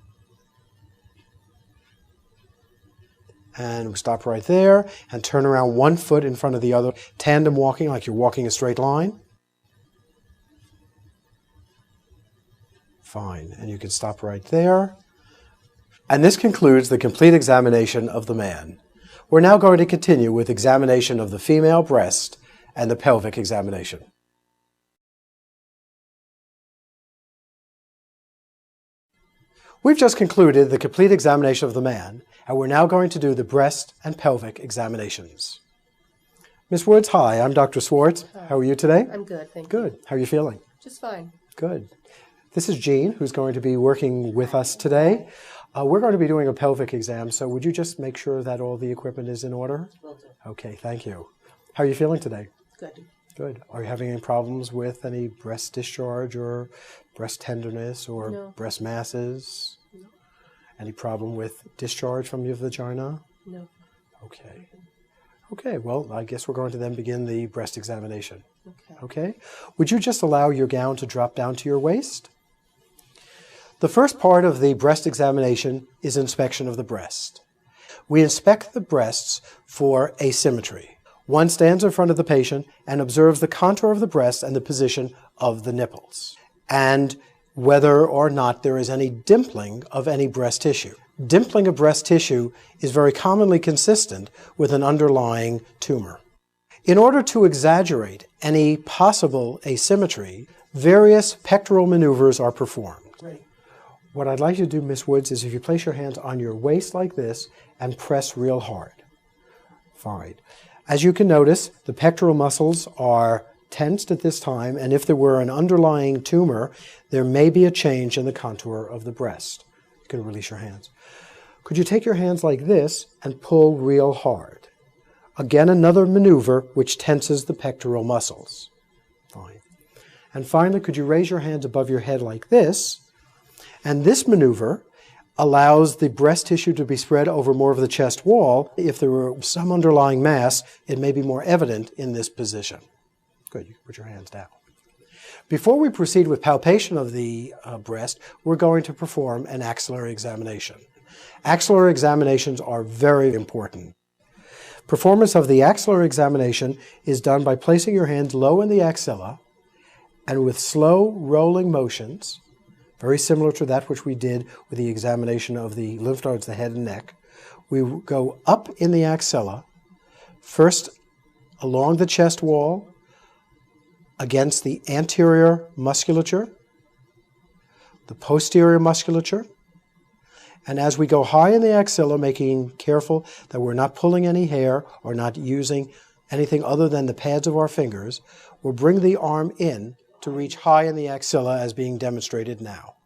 And stop right there and turn around one foot in front of the other. Tandem walking like you're walking a straight line. Fine. And you can stop right there. And this concludes the complete examination of the man. We're now going to continue with examination of the female breast and the pelvic examination. We've just concluded the complete examination of the man, and we're now going to do the breast and pelvic examinations. Ms. Woods, hi, I'm Dr. Swartz. Hi. How are you today? I'm good, thank you. Good. How are you feeling? Just fine. Good. This is Jean, who's going to be working with us today. We're going to be doing a pelvic exam, so would you just make sure that all the equipment is in order? Will do. Okay, thank you. How are you feeling today? Good. Good. Are you having any problems with any breast discharge or breast tenderness or No. breast masses? No. Any problem with discharge from your vagina? No. Okay. Okay, well, I guess we're going to then begin the breast examination. Okay. Okay? Would you just allow your gown to drop down to your waist? The first part of the breast examination is inspection of the breast. We inspect the breasts for asymmetry. One stands in front of the patient and observes the contour of the breast and the position of the nipples, and whether or not there is any dimpling of any breast tissue. Dimpling of breast tissue is very commonly consistent with an underlying tumor. In order to exaggerate any possible asymmetry, various pectoral maneuvers are performed. Right. What I'd like you to do, Miss Woods, is if you place your hands on your waist like this and press real hard. Fine. As you can notice, the pectoral muscles are tensed at this time, and if there were an underlying tumor, there may be a change in the contour of the breast. You can release your hands. Could you take your hands like this and pull real hard? Again, another maneuver which tenses the pectoral muscles. Fine. And finally, could you raise your hands above your head like this? And this maneuver allows the breast tissue to be spread over more of the chest wall. If there were some underlying mass, it may be more evident in this position. Good, you can put your hands down. Before we proceed with palpation of the breast, we're going to perform an axillary examination. Axillary examinations are very important. Performance of the axillary examination is done by placing your hands low in the axilla and with slow rolling motions, very similar to that which we did with the examination of the lymph nodes, the head and neck. We go up in the axilla, first along the chest wall, against the anterior musculature, the posterior musculature, And as we go high in the axilla, making careful that we're not pulling any hair or not using anything other than the pads of our fingers, we'll bring the arm in to reach high in the axilla as being demonstrated now.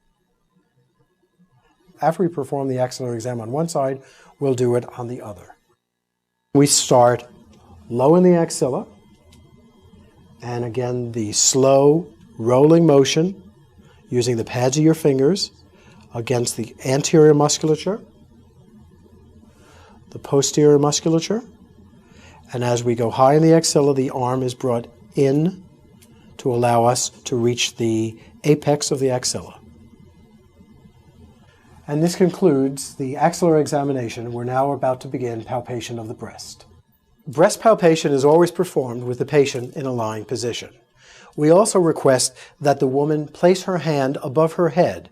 After we perform the axillary exam on one side, we'll do it on the other. We start low in the axilla, and again the slow rolling motion using the pads of your fingers against the anterior musculature, the posterior musculature, and as we go high in the axilla, the arm is brought in to allow us to reach the apex of the axilla. And this concludes the axillary examination. We're now about to begin palpation of the breast. Breast palpation is always performed with the patient in a lying position. We also request that the woman place her hand above her head.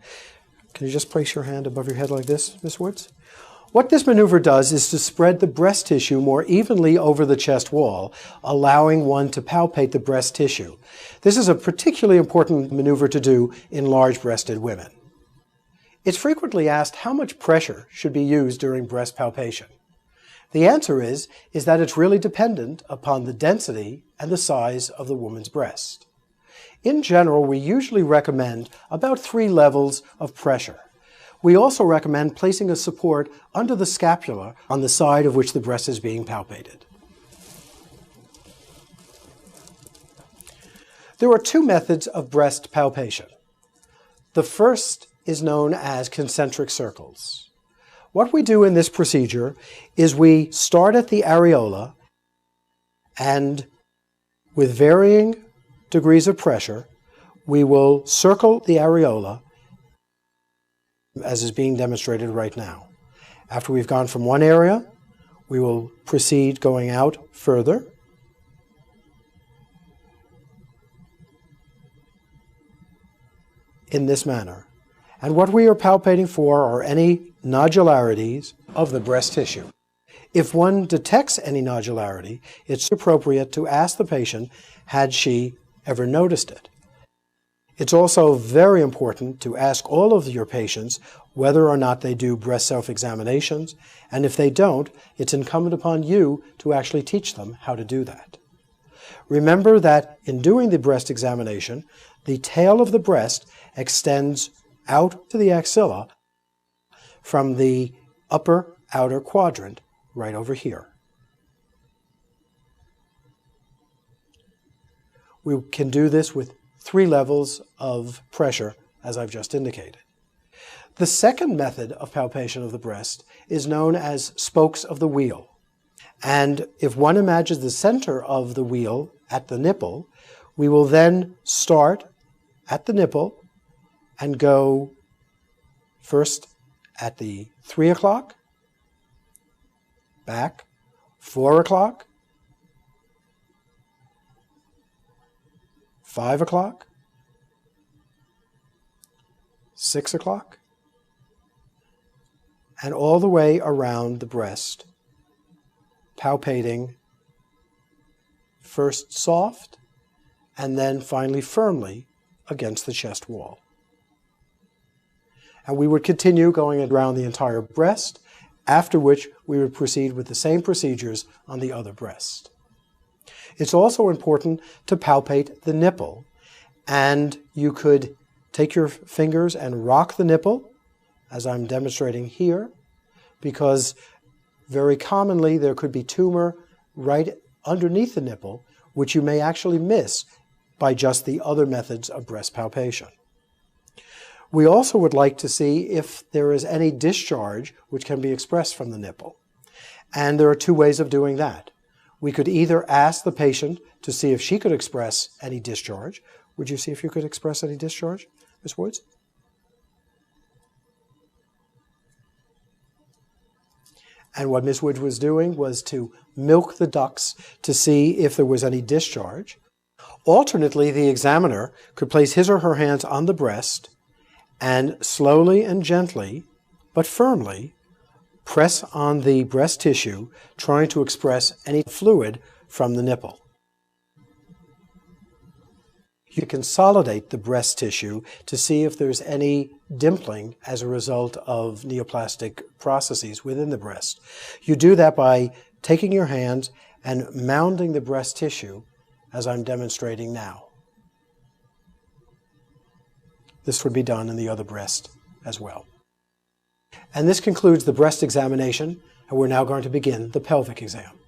Can you just place your hand above your head like this, Ms. Woods? What this maneuver does is to spread the breast tissue more evenly over the chest wall, allowing one to palpate the breast tissue. This is a particularly important maneuver to do in large-breasted women. It's frequently asked how much pressure should be used during breast palpation. The answer is that it's really dependent upon the density and the size of the woman's breast. In general, we usually recommend about 3 levels of pressure. We also recommend placing a support under the scapula on the side of which the breast is being palpated. There are 2 methods of breast palpation. The first is known as concentric circles. What we do in this procedure is we start at the areola and with varying degrees of pressure, we will circle the areola as is being demonstrated right now. After we've gone from one area, we will proceed going out further. In this manner. And what we are palpating for are any nodularities of the breast tissue. If one detects any nodularity, it's appropriate to ask the patient, had she ever noticed it? It's also very important to ask all of your patients whether or not they do breast self-examinations, and if they don't, it's incumbent upon you to actually teach them how to do that. Remember that in doing the breast examination, the tail of the breast extends out to the axilla from the upper outer quadrant right over here. We can do this with 3 levels of pressure, as I've just indicated. The second method of palpation of the breast is known as spokes of the wheel. And if one imagines the center of the wheel at the nipple, we will then start at the nipple and go first at the 3 o'clock, back, 4 o'clock, 5 o'clock, 6 o'clock, and all the way around the breast, palpating first soft and then finally firmly against the chest wall. And we would continue going around the entire breast, after which we would proceed with the same procedures on the other breast. It's also important to palpate the nipple, and you could take your fingers and rock the nipple, as I'm demonstrating here, because very commonly there could be tumor right underneath the nipple, which you may actually miss by just the other methods of breast palpation. We also would like to see if there is any discharge which can be expressed from the nipple. And there are 2 ways of doing that. We could either ask the patient to see if she could express any discharge. Would you see if you could express any discharge, Ms. Woods? And what Ms. Woods was doing was to milk the ducts to see if there was any discharge. Alternately, the examiner could place his or her hands on the breast and slowly and gently, but firmly, press on the breast tissue, trying to express any fluid from the nipple. You consolidate the breast tissue to see if there's any dimpling as a result of neoplastic processes within the breast. You do that by taking your hand and mounding the breast tissue as I'm demonstrating now. This would be done in the other breast as well. And this concludes the breast examination, and we're now going to begin the pelvic exam.